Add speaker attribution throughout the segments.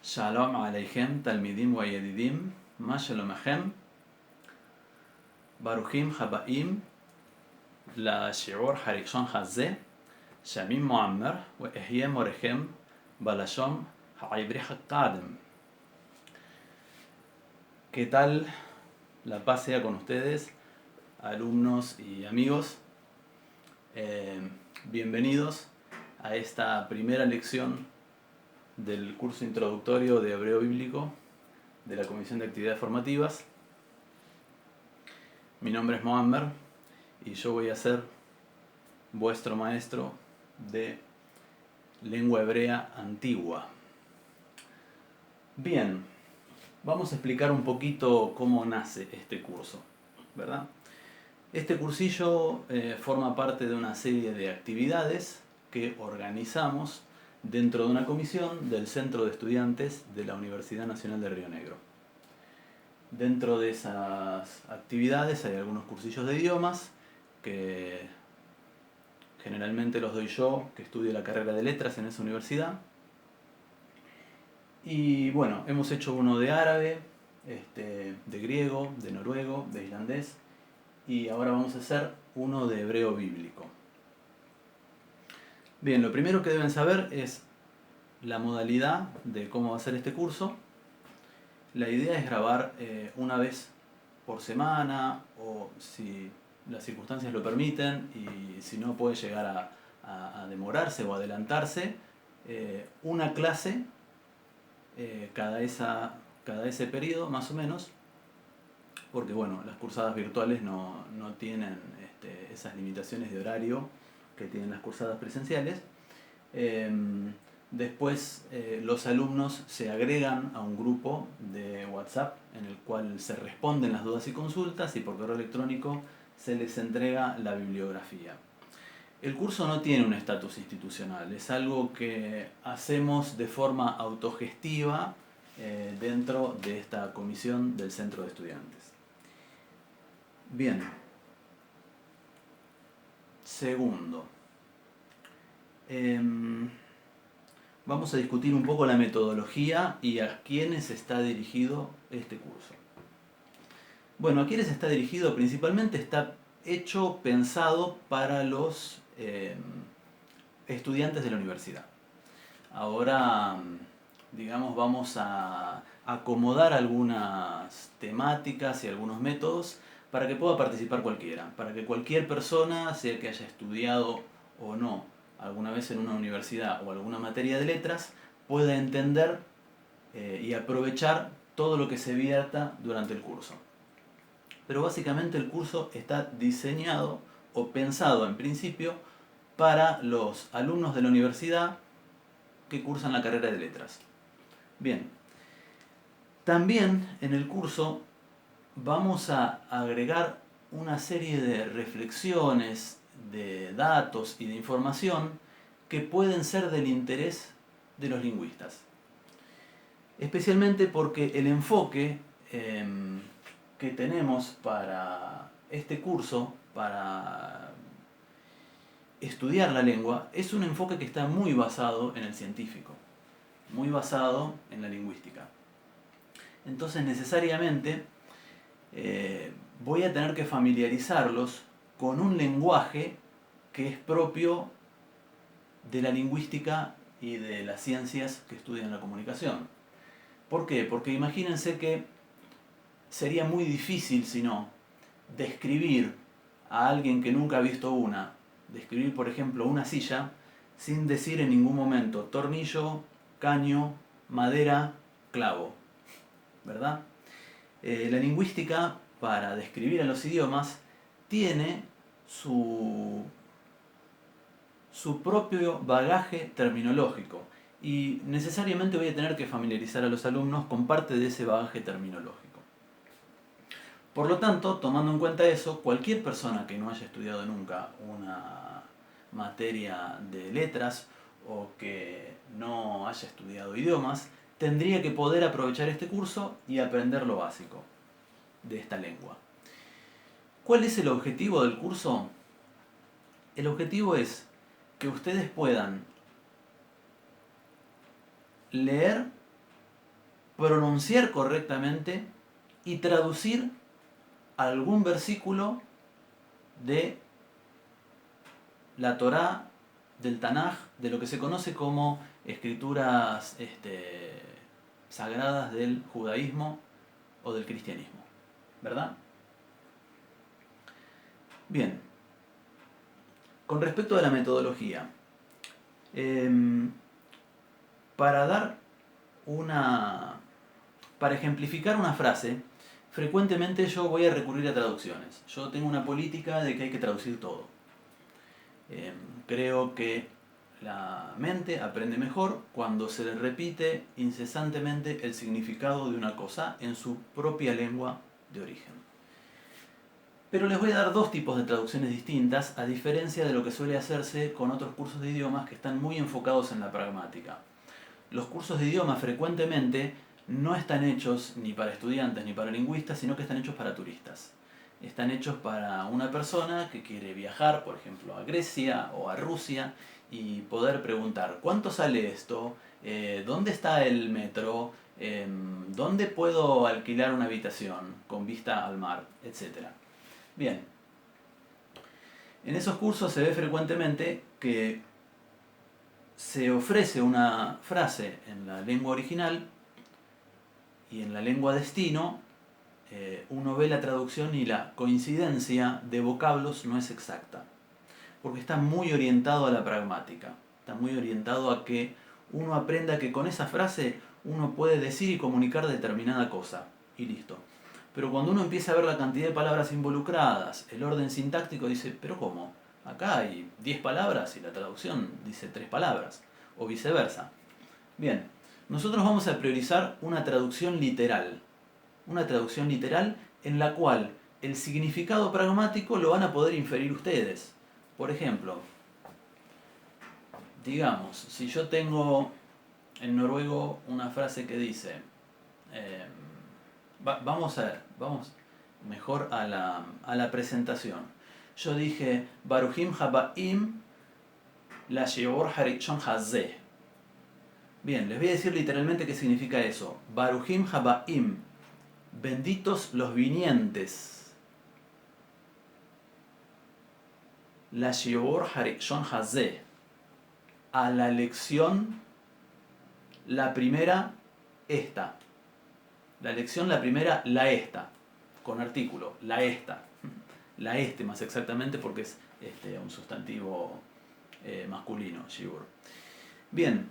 Speaker 1: Shalom Aleichem, Talmidim wa Yedidim, Ma Shalomechem, Baruchim Habaim, La Shiur Harikshon Hazeh, Shamim Muammer, wa Ehye Morechem, Balashom Haibri Hakkadem. ¿Qué tal? La paz sea con ustedes, alumnos y amigos. Bienvenidos a esta primera lección del curso introductorio de Hebreo Bíblico de la Comisión de Actividades Formativas. Mi nombre es Moammer y yo voy a ser vuestro maestro de lengua hebrea antigua. Bien, vamos a explicar un poquito cómo nace este curso, ¿verdad? Este cursillo forma parte de una serie de actividades que organizamos dentro de una comisión del Centro de Estudiantes de la Universidad Nacional de Río Negro. Dentro de esas actividades hay algunos cursillos de idiomas que generalmente los doy yo, que estudio la carrera de letras en esa universidad. Y bueno, hemos hecho uno de árabe, de griego, de noruego, de islandés, y ahora vamos a hacer uno de hebreo bíblico. Bien, lo primero que deben saber es la modalidad de cómo va a ser este curso. La idea es grabar una vez por semana, o si las circunstancias lo permiten, y si no puede llegar a demorarse o adelantarse, una clase cada ese periodo más o menos, porque bueno, las cursadas virtuales no tienen esas limitaciones de horario que tienen las cursadas presenciales. Después los alumnos se agregan a un grupo de WhatsApp en el cual se responden las dudas y consultas, y por correo electrónico se les entrega la bibliografía. El curso no tiene un estatus institucional, es algo que hacemos de forma autogestiva dentro de esta comisión del Centro de Estudiantes. Bien. Segundo, vamos a discutir un poco la metodología y a quiénes está dirigido este curso. Bueno, a quiénes está dirigido principalmente está hecho, pensado para los estudiantes de la universidad. Ahora, digamos, vamos a acomodar algunas temáticas y algunos métodos para que pueda participar cualquiera, para que cualquier persona, sea que haya estudiado o no alguna vez en una universidad o alguna materia de letras, pueda entender y aprovechar todo lo que se vierta durante el curso. Pero básicamente el curso está diseñado o pensado en principio para los alumnos de la universidad que cursan la carrera de letras. Bien, también en el curso vamos a agregar una serie de reflexiones, de datos y de información que pueden ser del interés de los lingüistas. Especialmente porque el enfoque que tenemos para este curso, para estudiar la lengua, es un enfoque que está muy basado en el científico, muy basado en la lingüística. Entonces necesariamente voy a tener que familiarizarlos con un lenguaje que es propio de la lingüística y de las ciencias que estudian la comunicación. ¿Por qué? Porque imagínense que sería muy difícil, si no, describir a alguien que nunca ha visto una, describir por ejemplo una silla, sin decir en ningún momento tornillo, caño, madera, clavo, ¿verdad? La lingüística, para describir a los idiomas, tiene su propio bagaje terminológico, y necesariamente voy a tener que familiarizar a los alumnos con parte de ese bagaje terminológico. Por lo tanto, tomando en cuenta eso, cualquier persona que no haya estudiado nunca una materia de letras o que no haya estudiado idiomas, tendría que poder aprovechar este curso y aprender lo básico de esta lengua. ¿Cuál es el objetivo del curso? El objetivo es que ustedes puedan leer pronunciar correctamente y traducir algún versículo de la Torá, del Tanaj, de lo que se conoce como escrituras sagradas del judaísmo o del cristianismo, ¿verdad? Bien, con respecto a la metodología, para ejemplificar una frase, frecuentemente yo voy a recurrir a traducciones. Yo tengo una política de que hay que traducir todo. Creo que la mente aprende mejor cuando se le repite incesantemente el significado de una cosa en su propia lengua de origen. Pero les voy a dar dos tipos de traducciones distintas, a diferencia de lo que suele hacerse con otros cursos de idiomas que están muy enfocados en la pragmática. Los cursos de idiomas frecuentemente no están hechos ni para estudiantes ni para lingüistas, sino que están hechos para turistas. Están hechos para una persona que quiere viajar, por ejemplo, a Grecia o a Rusia y poder preguntar, ¿cuánto sale esto? ¿Dónde está el metro? ¿Dónde puedo alquilar una habitación con vista al mar? Etcétera. Bien, en esos cursos se ve frecuentemente que se ofrece una frase en la lengua original y en la lengua destino uno ve la traducción y la coincidencia de vocablos no es exacta, porque está muy orientado a la pragmática, está muy orientado a que uno aprenda que con esa frase uno puede decir y comunicar determinada cosa, y listo. Pero cuando uno empieza a ver la cantidad de palabras involucradas, el orden sintáctico dice, ¿pero cómo? Acá hay 10 palabras y la traducción dice 3 palabras, o viceversa. Bien, nosotros vamos a priorizar una traducción literal en la cual el significado pragmático lo van a poder inferir ustedes. Por ejemplo, digamos, si yo tengo en noruego una frase que dice, vamos mejor a la presentación. Yo dije, Baruchim Habaim la Sheor Harichon Hazeh. Bien, les voy a decir literalmente qué significa eso. Baruchim Habaim, benditos los vinientes. La Sheor Harichon Hazeh, a la lección, la primera, esta. La lección, la primera, la esta, con artículo, la esta. La este más exactamente porque es un sustantivo masculino, shiur. Bien,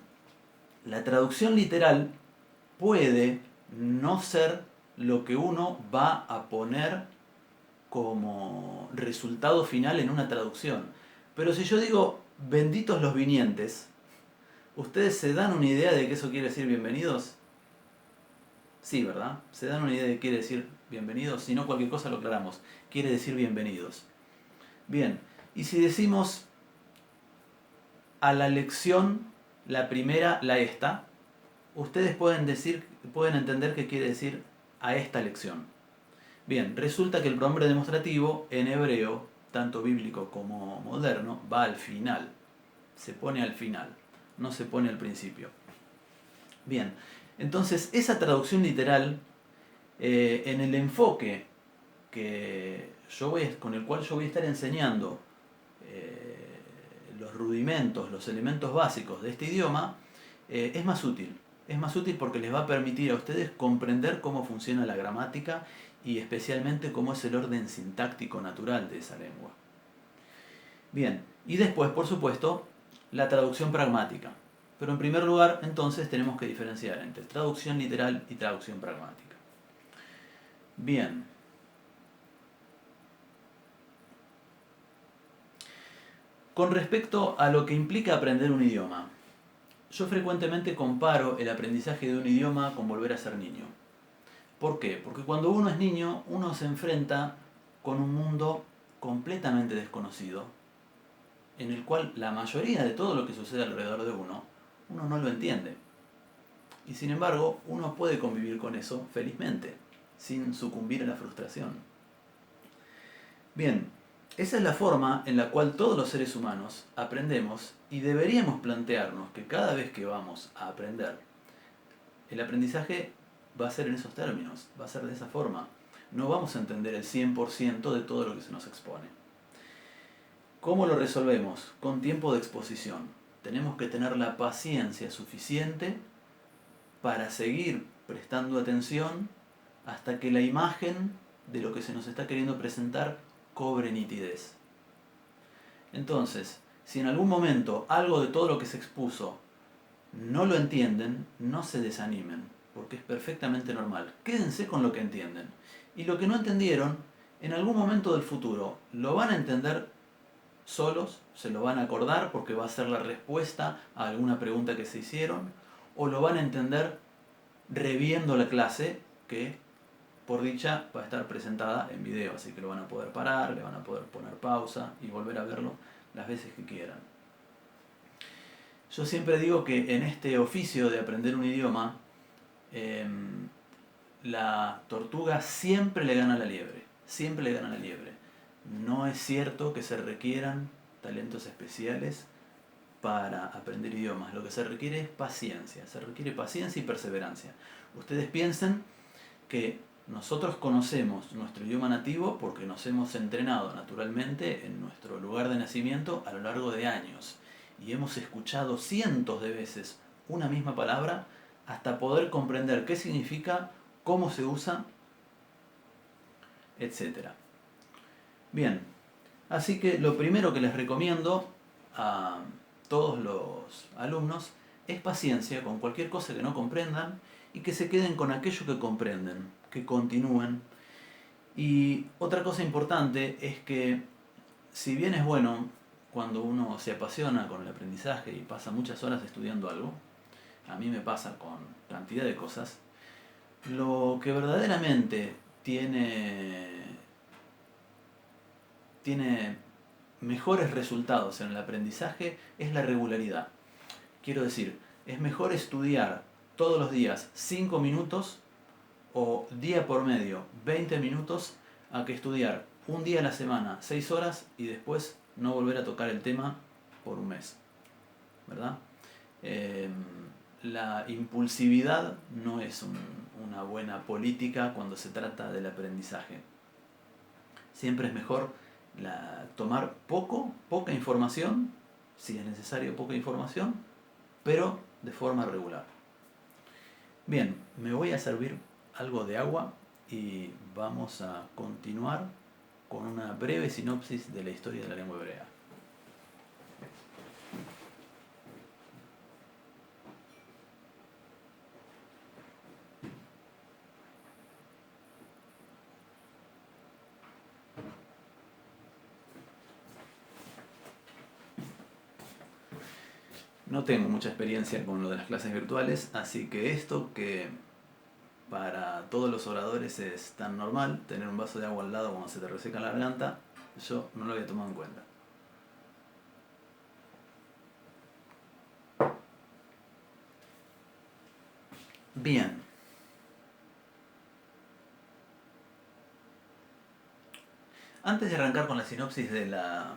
Speaker 1: la traducción literal puede no ser lo que uno va a poner como resultado final en una traducción. Pero si yo digo benditos los vinientes, ¿ustedes se dan una idea de que eso quiere decir bienvenidos? Sí, ¿verdad? ¿Se dan una idea de qué quiere decir bienvenidos? Si no, cualquier cosa lo aclaramos. Quiere decir bienvenidos. Bien, y si decimos a la lección, la primera, la esta, ustedes pueden entender qué quiere decir a esta lección. Bien, resulta que el pronombre demostrativo en hebreo, tanto bíblico como moderno, va al final. Se pone al final, no se pone al principio. Bien, entonces esa traducción literal, en el enfoque con el cual yo voy a estar enseñando los rudimentos, los elementos básicos de este idioma, es más útil. Es más útil porque les va a permitir a ustedes comprender cómo funciona la gramática y especialmente cómo es el orden sintáctico natural de esa lengua. Bien, y después, por supuesto, la traducción pragmática. Pero en primer lugar, entonces, tenemos que diferenciar entre traducción literal y traducción pragmática. Bien. Con respecto a lo que implica aprender un idioma, yo frecuentemente comparo el aprendizaje de un idioma con volver a ser niño. ¿Por qué? Porque cuando uno es niño, uno se enfrenta con un mundo completamente desconocido, en el cual la mayoría de todo lo que sucede alrededor de uno no lo entiende. Y sin embargo, uno puede convivir con eso felizmente, sin sucumbir a la frustración. Bien, esa es la forma en la cual todos los seres humanos aprendemos y deberíamos plantearnos que cada vez que vamos a aprender, el aprendizaje va a ser en esos términos, va a ser de esa forma. No vamos a entender el 100% de todo lo que se nos expone. ¿Cómo lo resolvemos? Con tiempo de exposición. Tenemos que tener la paciencia suficiente para seguir prestando atención hasta que la imagen de lo que se nos está queriendo presentar cobre nitidez. Entonces, si en algún momento algo de todo lo que se expuso no lo entienden, no se desanimen, porque es perfectamente normal. Quédense con lo que entienden. Y lo que no entendieron, en algún momento del futuro lo van a entender solos, se lo van a acordar porque va a ser la respuesta a alguna pregunta que se hicieron, o lo van a entender reviendo la clase que, por dicha, va a estar presentada en video, así que lo van a poder parar, le van a poder poner pausa y volver a verlo las veces que quieran. Yo siempre digo que en este oficio de aprender un idioma, la tortuga siempre le gana a la liebre, siempre le gana a la liebre. No es cierto que se requieran talentos especiales para aprender idiomas. Lo que se requiere es paciencia, se requiere paciencia y perseverancia. Ustedes piensen que nosotros conocemos nuestro idioma nativo porque nos hemos entrenado naturalmente en nuestro lugar de nacimiento a lo largo de años y hemos escuchado cientos de veces una misma palabra hasta poder comprender qué significa, cómo se usa, etc. Bien, así que lo primero que les recomiendo a todos los alumnos es paciencia con cualquier cosa que no comprendan y que se queden con aquello que comprenden, que continúen. Y otra cosa importante es que si bien es bueno cuando uno se apasiona con el aprendizaje y pasa muchas horas estudiando algo, a mí me pasa con cantidad de cosas, lo que verdaderamente tiene mejores resultados en el aprendizaje es la regularidad. Quiero decir, es mejor estudiar todos los días 5 minutos o día por medio 20 minutos a que estudiar un día a la semana 6 horas y después no volver a tocar el tema por un mes, ¿verdad? La impulsividad no es una buena política cuando se trata del aprendizaje. Siempre es mejor tomar poca información, si es necesario poca información, pero de forma regular. Bien, me voy a servir algo de agua y vamos a continuar con una breve sinopsis de la historia de la lengua hebrea. No tengo mucha experiencia con lo de las clases virtuales, así que esto que para todos los oradores es tan normal, tener un vaso de agua al lado cuando se te reseca la garganta, yo no lo había tomado en cuenta. Bien. Antes de arrancar con la sinopsis de la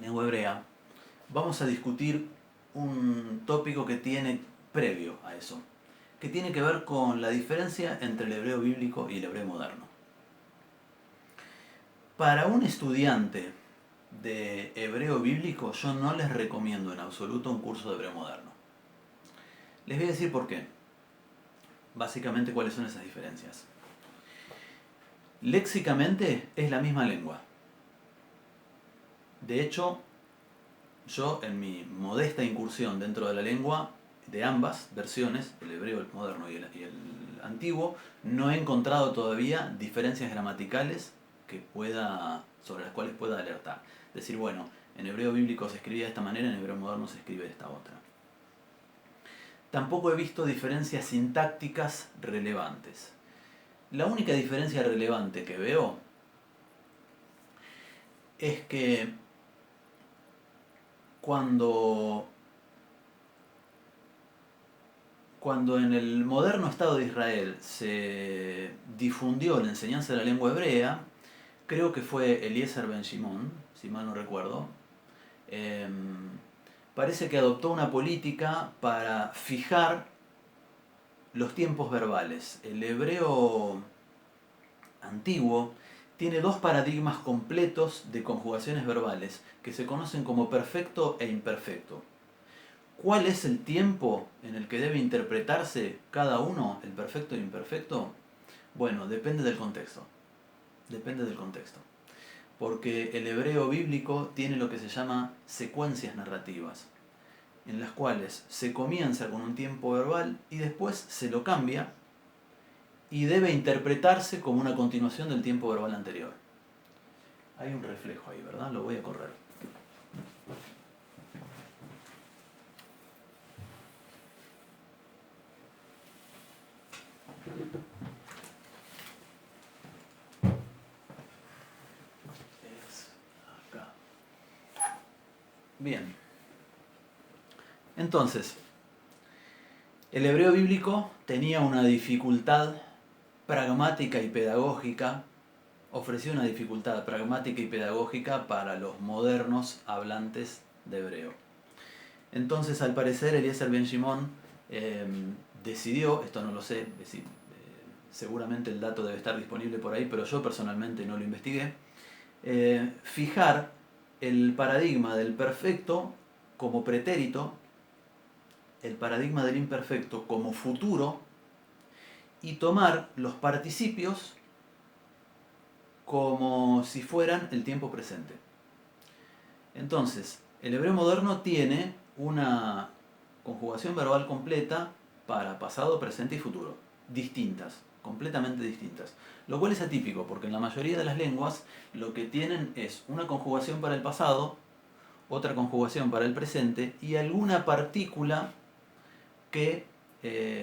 Speaker 1: lengua hebrea, vamos a discutir un tópico que tiene previo a eso, que tiene que ver con la diferencia entre el hebreo bíblico y el hebreo moderno. Para un estudiante de hebreo bíblico, yo no les recomiendo en absoluto un curso de hebreo moderno. Les voy a decir por qué. Básicamente, ¿cuáles son esas diferencias? Léxicamente es la misma lengua. De hecho, yo en mi modesta incursión dentro de la lengua de ambas versiones, el hebreo moderno y el antiguo, no he encontrado todavía diferencias gramaticales sobre las cuales pueda alertar. Decir, bueno, en hebreo bíblico se escribía de esta manera, en hebreo moderno se escribe de esta otra. Tampoco he visto diferencias sintácticas relevantes. La única diferencia relevante que veo es que cuando en el moderno Estado de Israel se difundió la enseñanza de la lengua hebrea, creo que fue Eliezer Ben Shimon, si mal no recuerdo, parece que adoptó una política para fijar los tiempos verbales. El hebreo antiguo tiene dos paradigmas completos de conjugaciones verbales que se conocen como perfecto e imperfecto. ¿Cuál es el tiempo en el que debe interpretarse cada uno, el perfecto e imperfecto? Bueno, depende del contexto. Depende del contexto. Porque el hebreo bíblico tiene lo que se llama secuencias narrativas, en las cuales se comienza con un tiempo verbal y después se lo cambia y debe interpretarse como una continuación del tiempo verbal anterior. Hay un reflejo ahí, ¿verdad? Lo voy a correr. Es acá. Bien. Entonces, el hebreo bíblico tenía una dificultad pragmática y pedagógica, ofrecía una dificultad pragmática y pedagógica para los modernos hablantes de hebreo. Entonces, al parecer, Eliezer Ben Shimon decidió, esto no lo sé, es decir, seguramente el dato debe estar disponible por ahí, pero yo personalmente no lo investigué, fijar el paradigma del perfecto como pretérito, el paradigma del imperfecto como futuro, y tomar los participios como si fueran el tiempo presente. Entonces, el hebreo moderno tiene una conjugación verbal completa para pasado, presente y futuro, distintas, completamente distintas. Lo cual es atípico, porque en la mayoría de las lenguas lo que tienen es una conjugación para el pasado, otra conjugación para el presente y alguna partícula que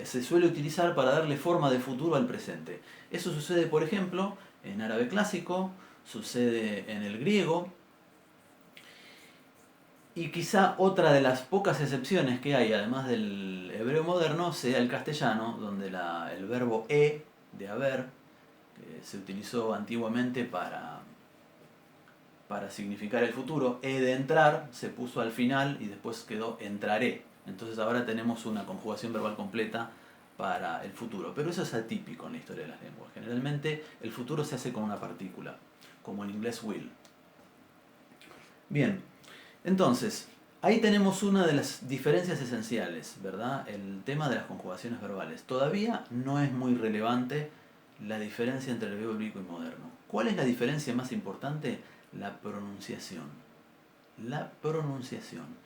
Speaker 1: se suele utilizar para darle forma de futuro al presente. Eso sucede, por ejemplo, en árabe clásico, sucede en el griego, y quizá otra de las pocas excepciones que hay, además del hebreo moderno, sea el castellano, donde el verbo de haber, que se utilizó antiguamente para significar el futuro, de entrar, se puso al final y después quedó entraré. Entonces ahora tenemos una conjugación verbal completa para el futuro. Pero eso es atípico en la historia de las lenguas. Generalmente el futuro se hace con una partícula, como en inglés will. Bien, entonces, ahí tenemos una de las diferencias esenciales, ¿verdad? El tema de las conjugaciones verbales. Todavía no es muy relevante la diferencia entre el hebreo bíblico y moderno. ¿Cuál es la diferencia más importante? La pronunciación. La pronunciación.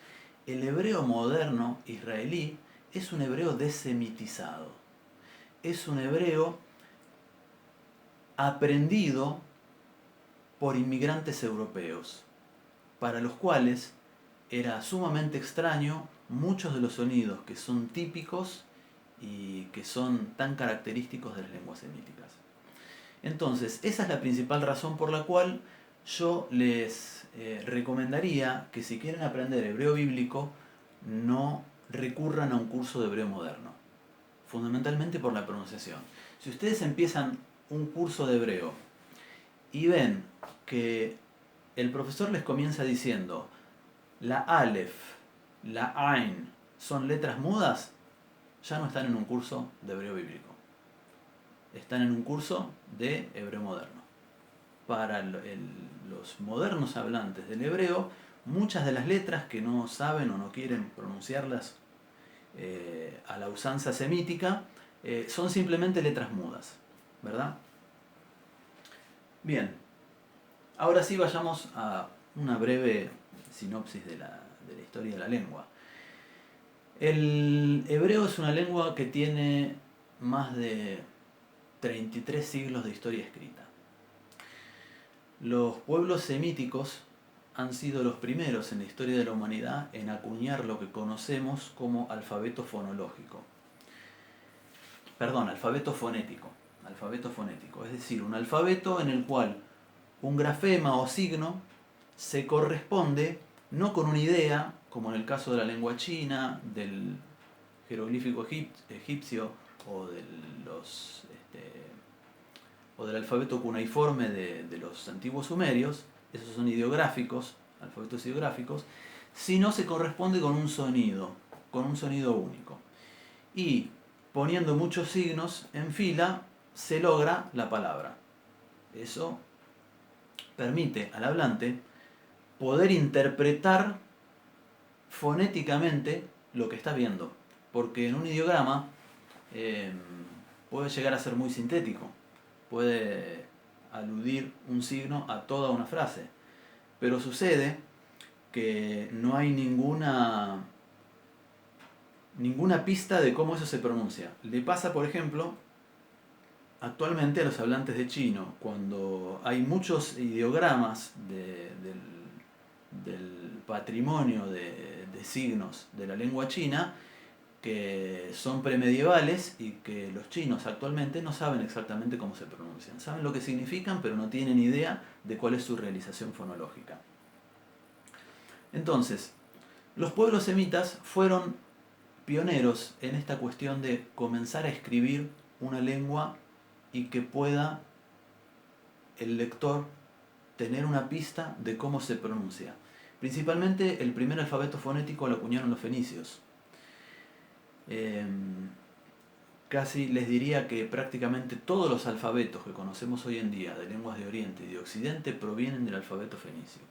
Speaker 1: El hebreo moderno israelí es un hebreo desemitizado. Es un hebreo aprendido por inmigrantes europeos, para los cuales era sumamente extraño muchos de los sonidos que son típicos y que son tan característicos de las lenguas semíticas. Entonces, esa es la principal razón por la cual yo les recomendaría que si quieren aprender hebreo bíblico, no recurran a un curso de hebreo moderno. Fundamentalmente por la pronunciación. Si ustedes empiezan un curso de hebreo y ven que el profesor les comienza diciendo la Aleph, la Ain son letras mudas, ya no están en un curso de hebreo bíblico. Están en un curso de hebreo moderno. Para los modernos hablantes del hebreo, muchas de las letras que no saben o no quieren pronunciarlas a la usanza semítica son simplemente letras mudas, ¿verdad? Bien, ahora sí vayamos a una breve sinopsis de la historia de la lengua. El hebreo es una lengua que tiene más de 33 siglos de historia escrita. Los pueblos semíticos han sido los primeros en la historia de la humanidad en acuñar lo que conocemos como alfabeto fonológico. Perdón, alfabeto fonético. Alfabeto fonético, es decir, un alfabeto en el cual un grafema o signo se corresponde no con una idea, como en el caso de la lengua china, del jeroglífico egipcio o del alfabeto cuneiforme de los antiguos sumerios, esos son ideográficos, alfabetos ideográficos, sino se corresponde con un sonido único. Y poniendo muchos signos en fila, se logra la palabra. Eso permite al hablante poder interpretar fonéticamente lo que está viendo. Porque en un ideograma puede llegar a ser muy sintético. Puede aludir un signo a toda una frase. Pero sucede que no hay ninguna pista de cómo eso se pronuncia. Le pasa, por ejemplo, actualmente a los hablantes de chino, cuando hay muchos ideogramas del patrimonio de signos de la lengua china que son premedievales y que los chinos actualmente no saben exactamente cómo se pronuncian. Saben lo que significan, pero no tienen idea de cuál es su realización fonológica. Entonces, los pueblos semitas fueron pioneros en esta cuestión de comenzar a escribir una lengua y que pueda el lector tener una pista de cómo se pronuncia. Principalmente el primer alfabeto fonético lo acuñaron los fenicios. Casi les diría que prácticamente todos los alfabetos que conocemos hoy en día de lenguas de Oriente y de Occidente provienen del alfabeto fenicio,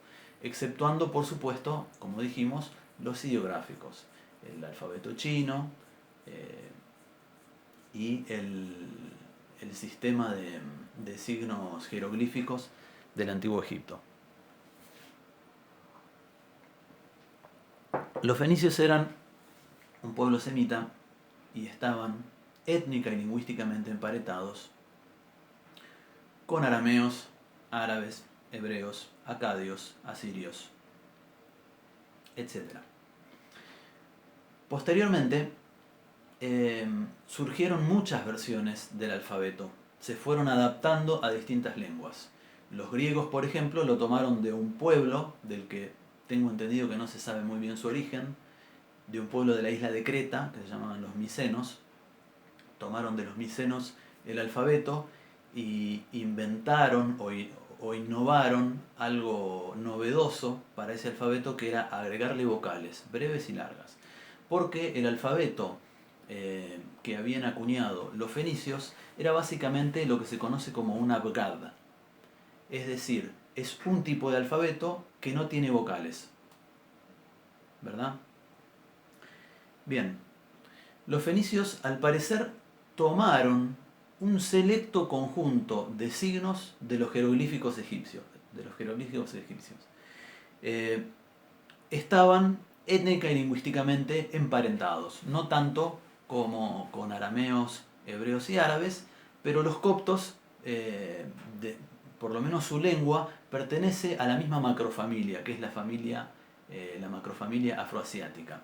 Speaker 1: exceptuando, por supuesto, como dijimos, los ideográficos, el alfabeto chino y el sistema de signos jeroglíficos del antiguo Egipto. Los fenicios eran un pueblo semita y estaban étnica y lingüísticamente emparentados con arameos, árabes, hebreos, acadios, asirios, etc. Posteriormente surgieron muchas versiones del alfabeto, se fueron adaptando a distintas lenguas. Los griegos, por ejemplo, lo tomaron de un pueblo del que tengo entendido que no se sabe muy bien su origen, de un pueblo de la isla de Creta, que se llamaban los micenos. Tomaron de los micenos el alfabeto y inventaron o innovaron algo novedoso para ese alfabeto, que era agregarle vocales, breves y largas. Porque el alfabeto que habían acuñado los fenicios era básicamente lo que se conoce como un abgad. Es decir, es un tipo de alfabeto que no tiene vocales. ¿Verdad? Bien, los fenicios al parecer tomaron un selecto conjunto de signos de los jeroglíficos egipcios. Estaban étnica y lingüísticamente emparentados, no tanto como con arameos, hebreos y árabes, pero los coptos, por lo menos su lengua, pertenece a la misma macrofamilia, que es la macrofamilia afroasiática.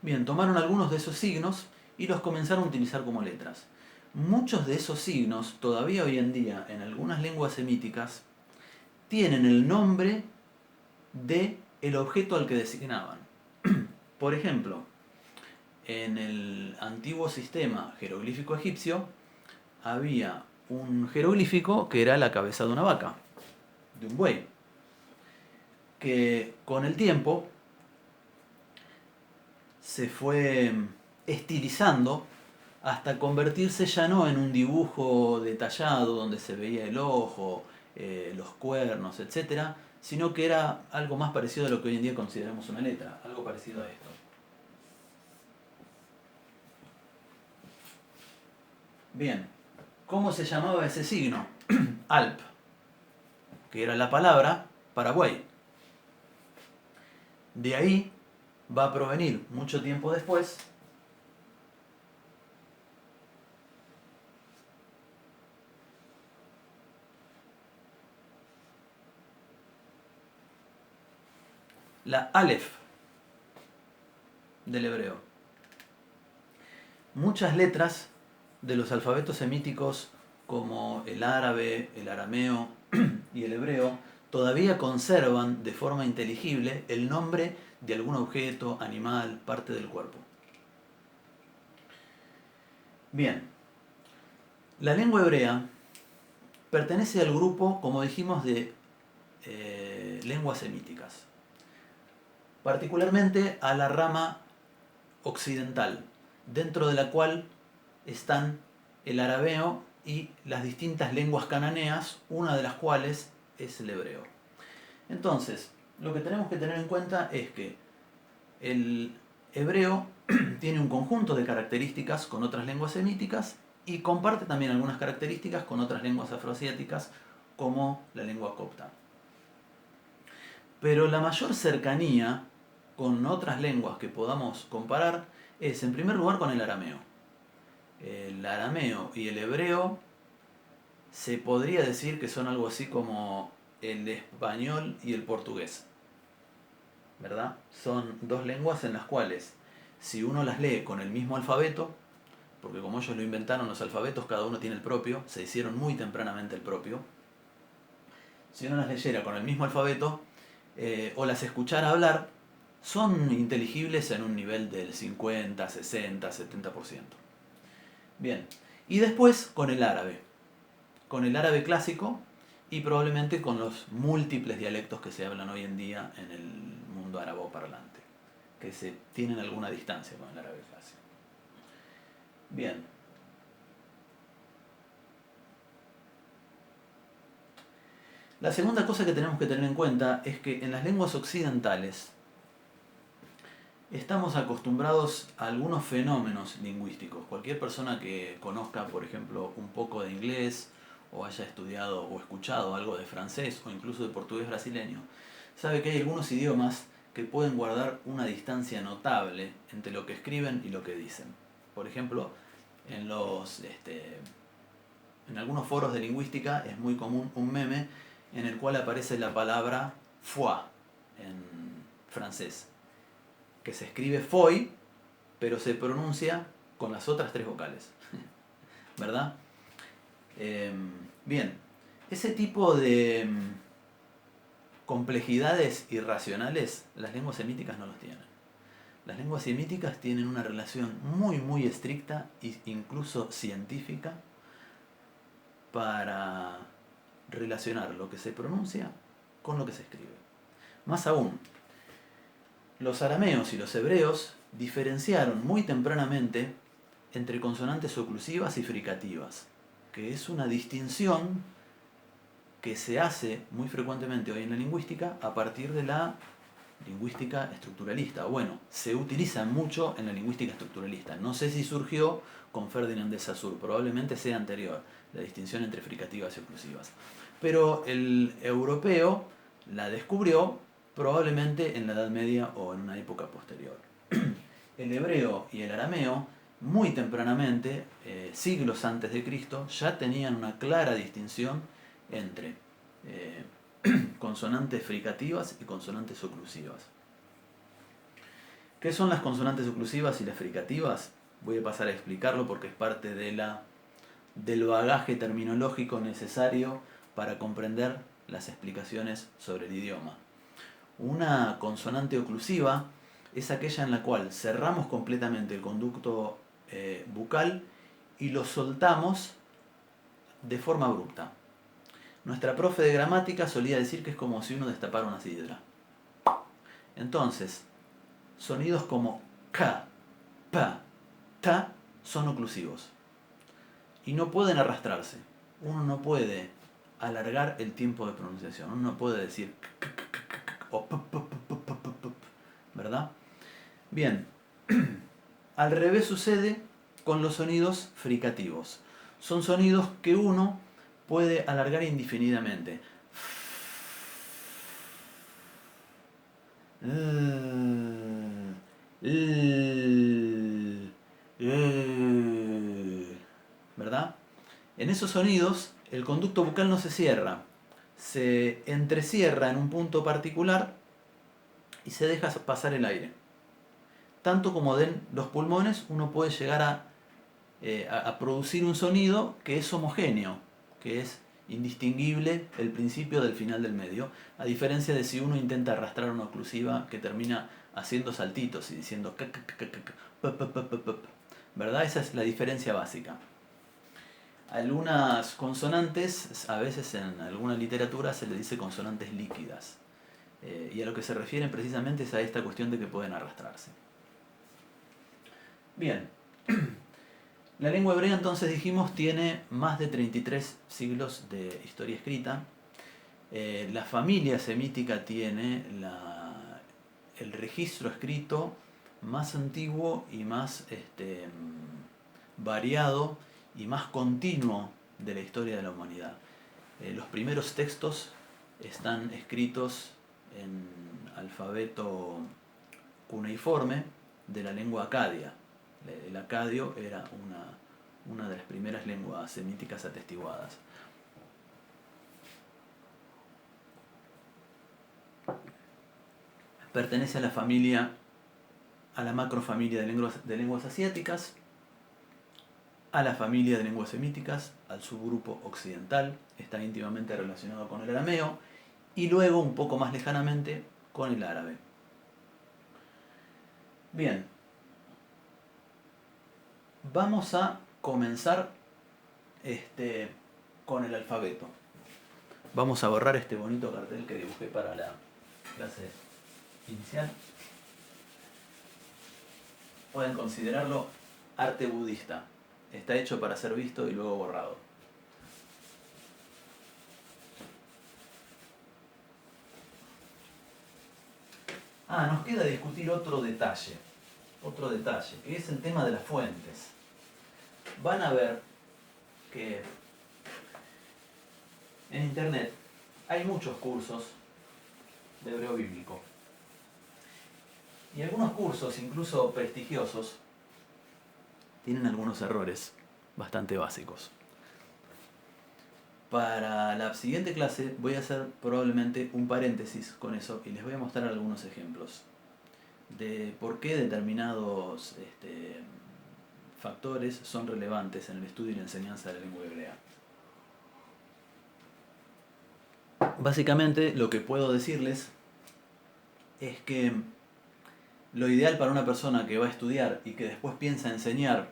Speaker 1: Bien, tomaron algunos de esos signos y los comenzaron a utilizar como letras. Muchos de esos signos, todavía hoy en día, en algunas lenguas semíticas, tienen el nombre del objeto al que designaban. Por ejemplo, en el antiguo sistema jeroglífico egipcio había un jeroglífico que era la cabeza de una vaca, de un buey, que con el tiempo se fue estilizando hasta convertirse ya no en un dibujo detallado donde se veía el ojo, los cuernos, etc., sino que era algo más parecido a lo que hoy en día consideramos una letra, algo parecido a esto. Bien, ¿cómo se llamaba ese signo? Alp, que era la palabra para buey. De ahí va a provenir, mucho tiempo después, la Aleph del hebreo. Muchas letras de los alfabetos semíticos, como el árabe, el arameo y el hebreo, todavía conservan de forma inteligible el nombre de algún objeto, animal, parte del cuerpo. Bien, la lengua hebrea pertenece al grupo, como dijimos, de lenguas semíticas, particularmente a la rama occidental, dentro de la cual están el arameo y las distintas lenguas cananeas, una de las cuales es el hebreo. Entonces, lo que tenemos que tener en cuenta es que el hebreo tiene un conjunto de características con otras lenguas semíticas y comparte también algunas características con otras lenguas afroasiáticas como la lengua copta. Pero la mayor cercanía con otras lenguas que podamos comparar es, en primer lugar, con el arameo. El arameo y el hebreo se podría decir que son algo así como el español y el portugués, ¿verdad? Son dos lenguas en las cuales, si uno las lee con el mismo alfabeto, porque como ellos lo inventaron los alfabetos, cada uno tiene el propio, se hicieron muy tempranamente el propio, si uno las leyera con el mismo alfabeto, o las escuchara hablar, son inteligibles en un nivel del 50, 60, 70%. Bien, y después con el árabe clásico y probablemente con los múltiples dialectos que se hablan hoy en día en el mundo arabo-parlante, que se tienen alguna distancia con el árabe clásico. Bien. La segunda cosa que tenemos que tener en cuenta es que en las lenguas occidentales estamos acostumbrados a algunos fenómenos lingüísticos. Cualquier persona que conozca, por ejemplo, un poco de inglés, o haya estudiado o escuchado algo de francés o incluso de portugués brasileño, sabe que hay algunos idiomas que pueden guardar una distancia notable entre lo que escriben y lo que dicen. Por ejemplo, en algunos foros de lingüística es muy común un meme en el cual aparece la palabra foi en francés, que se escribe foi, pero se pronuncia con las otras tres vocales. ¿Verdad? Bien, ese tipo de complejidades irracionales las lenguas semíticas no los tienen. Las lenguas semíticas tienen una relación muy muy estricta e incluso científica para relacionar lo que se pronuncia con lo que se escribe. Más aún, los arameos y los hebreos diferenciaron muy tempranamente entre consonantes oclusivas y fricativas, que es una distinción que se hace muy frecuentemente hoy en la lingüística a partir de la lingüística estructuralista. Bueno, se utiliza mucho en la lingüística estructuralista. No sé si surgió con Ferdinand de Saussure, probablemente sea anterior, la distinción entre fricativas y oclusivas. Pero el europeo la descubrió probablemente en la Edad Media o en una época posterior. El hebreo y el arameo, muy tempranamente, siglos antes de Cristo, ya tenían una clara distinción entre consonantes fricativas y consonantes oclusivas. ¿Qué son las consonantes oclusivas y las fricativas? Voy a pasar a explicarlo porque es parte del bagaje terminológico necesario para comprender las explicaciones sobre el idioma. Una consonante oclusiva es aquella en la cual cerramos completamente el conducto bucal y lo soltamos de forma abrupta. Nuestra profe de gramática solía decir que es como si uno destapara una sidra. Entonces, sonidos como ka, pa, ta son oclusivos y no pueden arrastrarse. Uno no puede alargar el tiempo de pronunciación. Uno no puede decir o ¿verdad? Bien, al revés sucede con los sonidos fricativos. Son sonidos que uno puede alargar indefinidamente. ¿Verdad? En esos sonidos el conducto bucal no se cierra, se entrecierra en un punto particular y se deja pasar el aire. Tanto como den los pulmones, uno puede llegar a producir un sonido que es homogéneo, que es indistinguible el principio del final del medio, a diferencia de si uno intenta arrastrar una oclusiva que termina haciendo saltitos y diciendo ¿verdad? Esa es la diferencia básica. Algunas consonantes, a veces en alguna literatura se le dice consonantes líquidas, y a lo que se refieren precisamente es a esta cuestión de que pueden arrastrarse. Bien, La lengua hebrea, entonces dijimos, tiene más de 33 siglos de historia escrita. La familia semítica tiene el registro escrito más antiguo y más variado y más continuo de la historia de la humanidad. Los primeros textos están escritos en alfabeto cuneiforme de la lengua acadia. El acadio era una de las primeras lenguas semíticas atestiguadas. Pertenece a la macrofamilia de lenguas asiáticas, a la familia de lenguas semíticas, al subgrupo occidental, está íntimamente relacionado con el arameo, y luego, un poco más lejanamente, con el árabe. Bien, vamos a comenzar con el alfabeto. Vamos a borrar este bonito cartel que dibujé para la clase inicial. Pueden considerarlo arte budista. Está hecho para ser visto y luego borrado. Nos queda discutir otro detalle, que es el tema de las fuentes. Van a ver que en internet hay muchos cursos de hebreo bíblico. Y algunos cursos, incluso prestigiosos, tienen algunos errores bastante básicos. Para la siguiente clase voy a hacer probablemente un paréntesis con eso y les voy a mostrar algunos ejemplos de por qué determinados factores son relevantes en el estudio y la enseñanza de la lengua hebrea. Básicamente lo que puedo decirles es que lo ideal para una persona que va a estudiar y que después piensa enseñar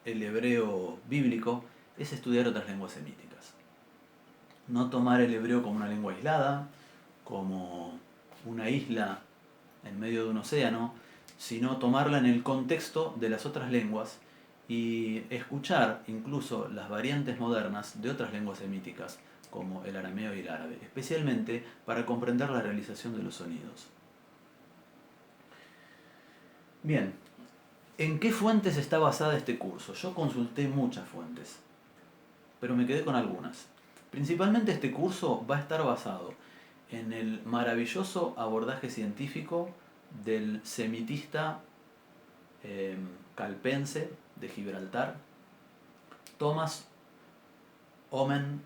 Speaker 1: el hebreo bíblico es estudiar otras lenguas semíticas. No tomar el hebreo como una lengua aislada, como una isla en medio de un océano, sino tomarla en el contexto de las otras lenguas y escuchar incluso las variantes modernas de otras lenguas semíticas, como el arameo y el árabe, especialmente para comprender la realización de los sonidos. Bien, ¿en qué fuentes está basada este curso? Yo consulté muchas fuentes, pero me quedé con algunas. Principalmente este curso va a estar basado en el maravilloso abordaje científico del semitista calpense de Gibraltar, Thomas Oden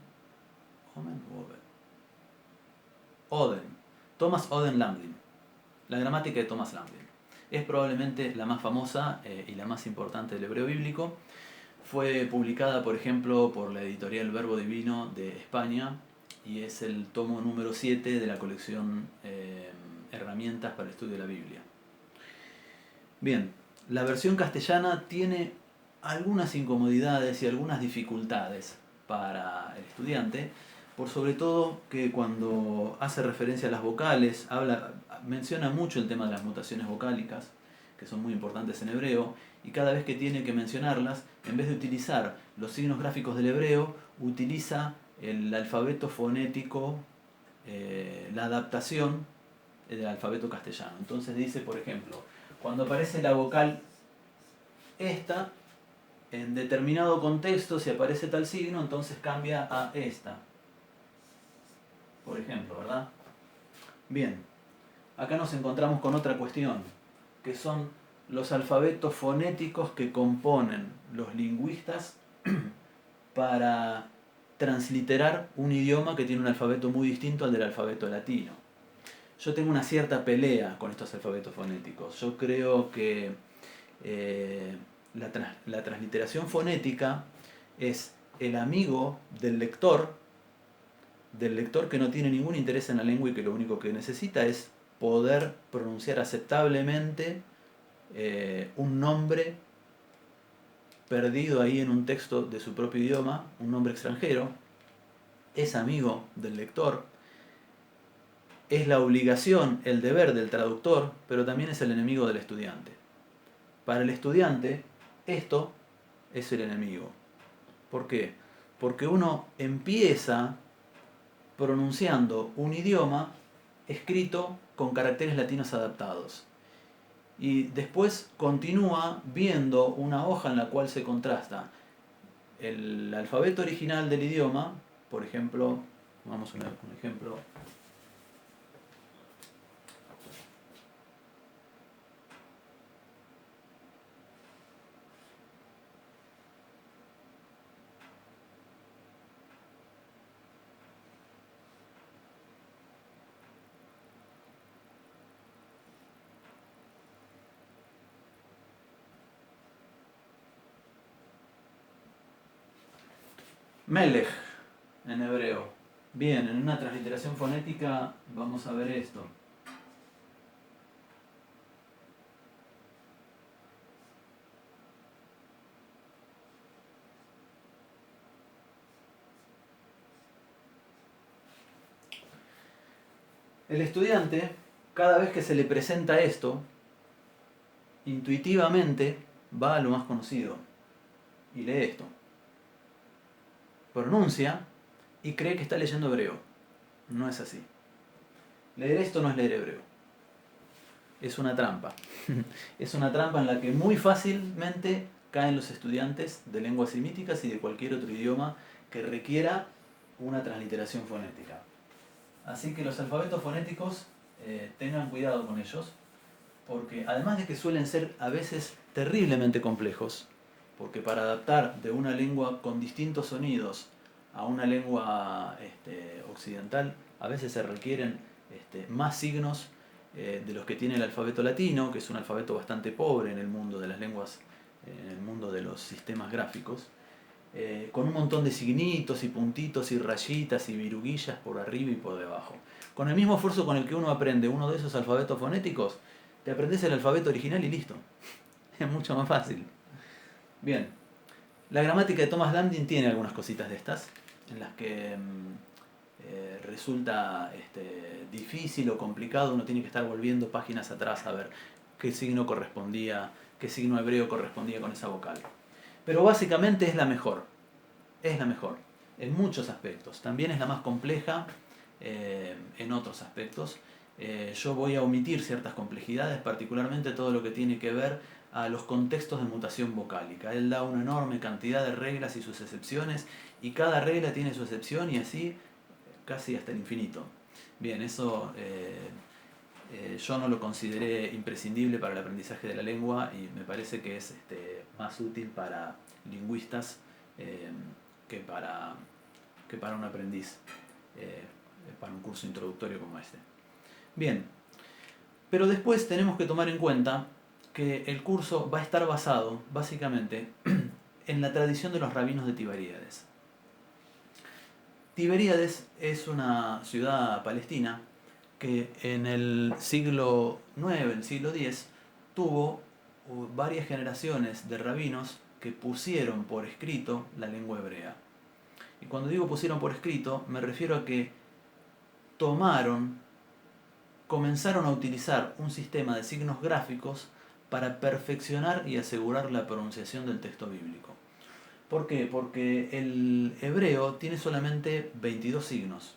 Speaker 1: Lamblin. La gramática de Thomas Lamblin. Es probablemente la más famosa y la más importante del hebreo bíblico. Fue publicada, por ejemplo, por la editorial Verbo Divino de España y es el tomo número 7 de la colección Herramientas para el Estudio de la Biblia. Bien, la versión castellana tiene algunas incomodidades y algunas dificultades para el estudiante, por sobre todo que cuando hace referencia a las vocales, menciona mucho el tema de las mutaciones vocálicas, que son muy importantes en hebreo, y cada vez que tiene que mencionarlas, en vez de utilizar los signos gráficos del hebreo, utiliza el alfabeto fonético, la adaptación del alfabeto castellano. Entonces dice, por ejemplo, cuando aparece la vocal esta, en determinado contexto, si aparece tal signo, entonces cambia a esta. Por ejemplo, ¿verdad? Bien, acá nos encontramos con otra cuestión, que son los alfabetos fonéticos que componen los lingüistas para transliterar un idioma que tiene un alfabeto muy distinto al del alfabeto latino. Yo tengo una cierta pelea con estos alfabetos fonéticos. Yo creo que la transliteración fonética es el amigo del lector que no tiene ningún interés en la lengua y que lo único que necesita es poder pronunciar aceptablemente un nombre perdido ahí en un texto de su propio idioma, un nombre extranjero. Es amigo del lector, es la obligación, el deber del traductor, pero también es el enemigo del estudiante. Para el estudiante, esto es el enemigo. ¿Por qué? Porque uno empieza pronunciando un idioma escrito con caracteres latinos adaptados. Y después continúa viendo una hoja en la cual se contrasta el alfabeto original del idioma, por ejemplo, vamos a un ejemplo. Melech en hebreo. Bien, en una transliteración fonética vamos a ver esto. El estudiante, cada vez que se le presenta esto, intuitivamente va a lo más conocido y lee esto. Pronuncia y cree que está leyendo hebreo. No es así. Leer esto no es leer hebreo. Es una trampa. Es una trampa en la que muy fácilmente caen los estudiantes de lenguas semíticas y de cualquier otro idioma que requiera una transliteración fonética. Así que los alfabetos fonéticos, tengan cuidado con ellos, porque además de que suelen ser a veces terriblemente complejos, porque para adaptar de una lengua con distintos sonidos a una lengua occidental, a veces se requieren más signos de los que tiene el alfabeto latino, que es un alfabeto bastante pobre en el mundo de las lenguas, en el mundo de los sistemas gráficos, con un montón de signitos y puntitos y rayitas y viruguillas por arriba y por debajo. Con el mismo esfuerzo con el que uno aprende uno de esos alfabetos fonéticos, te aprendes el alfabeto original y listo. Es mucho más fácil. Bien, la gramática de Thomas Landin tiene algunas cositas de estas, en las que resulta difícil o complicado, uno tiene que estar volviendo páginas atrás a ver qué signo correspondía, qué signo hebreo correspondía con esa vocal. Pero básicamente es la mejor en muchos aspectos. También es la más compleja en otros aspectos. Yo voy a omitir ciertas complejidades, particularmente todo lo que tiene que ver a los contextos de mutación vocálica. Él da una enorme cantidad de reglas y sus excepciones, y cada regla tiene su excepción, y así casi hasta el infinito. Bien, eso yo no lo consideré imprescindible para el aprendizaje de la lengua, y me parece que es más útil para lingüistas que para un aprendiz, para un curso introductorio como este. Bien, pero después tenemos que tomar en cuenta que el curso va a estar basado, básicamente, en la tradición de los rabinos de Tiberíades. Tiberíades es una ciudad palestina que en el siglo IX, el siglo X, tuvo varias generaciones de rabinos que pusieron por escrito la lengua hebrea. Y cuando digo pusieron por escrito, me refiero a que comenzaron a utilizar un sistema de signos gráficos para perfeccionar y asegurar la pronunciación del texto bíblico. ¿Por qué? Porque el hebreo tiene solamente 22 signos,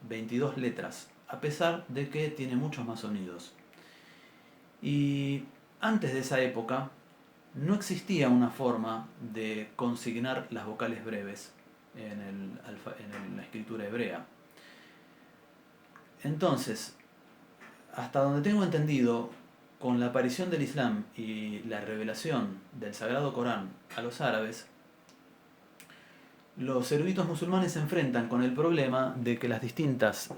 Speaker 1: 22 letras, a pesar de que tiene muchos más sonidos. Y antes de esa época no existía una forma de consignar las vocales breves en la escritura hebrea. Entonces, hasta donde tengo entendido, con la aparición del Islam y la revelación del Sagrado Corán a los árabes, los eruditos musulmanes se enfrentan con el problema de que las distintas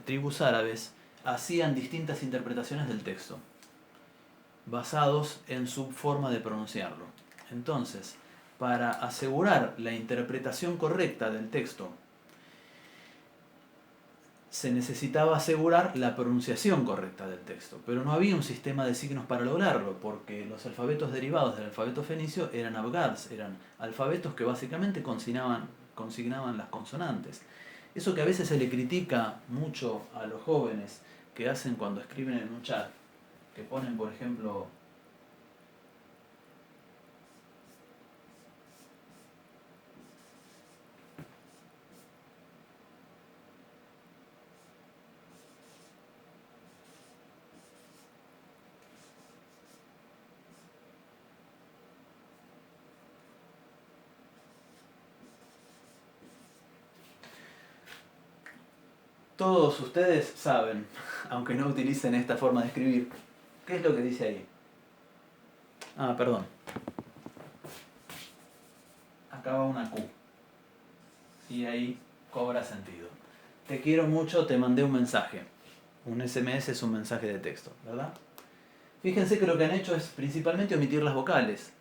Speaker 1: tribus árabes hacían distintas interpretaciones del texto, basados en su forma de pronunciarlo. Entonces, para asegurar la interpretación correcta del texto, se necesitaba asegurar la pronunciación correcta del texto, pero no había un sistema de signos para lograrlo, porque los alfabetos derivados del alfabeto fenicio eran abgads, eran alfabetos que básicamente consignaban las consonantes. Eso que a veces se le critica mucho a los jóvenes que hacen cuando escriben en un chat, que ponen, por ejemplo, todos ustedes saben, aunque no utilicen esta forma de escribir, ¿qué es lo que dice ahí? Ah, perdón. Acá va una Q. Y ahí cobra sentido. Te quiero mucho, te mandé un mensaje. Un SMS es un mensaje de texto, ¿verdad? Fíjense que lo que han hecho es principalmente omitir las vocales.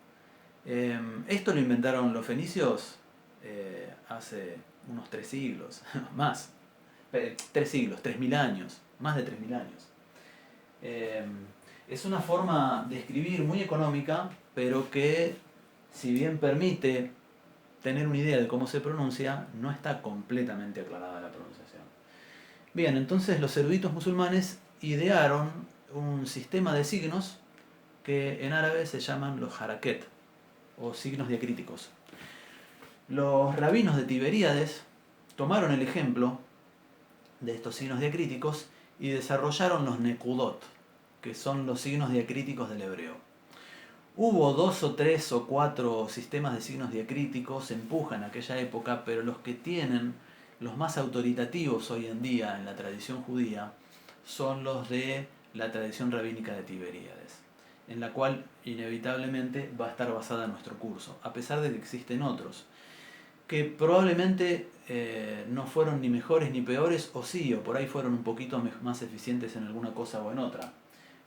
Speaker 1: Esto lo inventaron los fenicios hace unos 3 siglos, más. 3 siglos, 3000 años, más de 3000 años. Es una forma de escribir muy económica, pero que, si bien permite tener una idea de cómo se pronuncia, no está completamente aclarada la pronunciación. Bien, entonces los eruditos musulmanes idearon un sistema de signos que en árabe se llaman los haraket, o signos diacríticos. Los rabinos de Tiberíades tomaron el ejemplo de estos signos diacríticos y desarrollaron los nekudot, que son los signos diacríticos del hebreo. Hubo 2 o 3 o 4 sistemas de signos diacríticos en puja en aquella época, pero los que tienen los más autoritativos hoy en día en la tradición judía son los de la tradición rabínica de Tiberíades, en la cual inevitablemente va a estar basada nuestro curso, a pesar de que existen otros, que probablemente no fueron ni mejores ni peores, o sí, o por ahí fueron un poquito más eficientes en alguna cosa o en otra,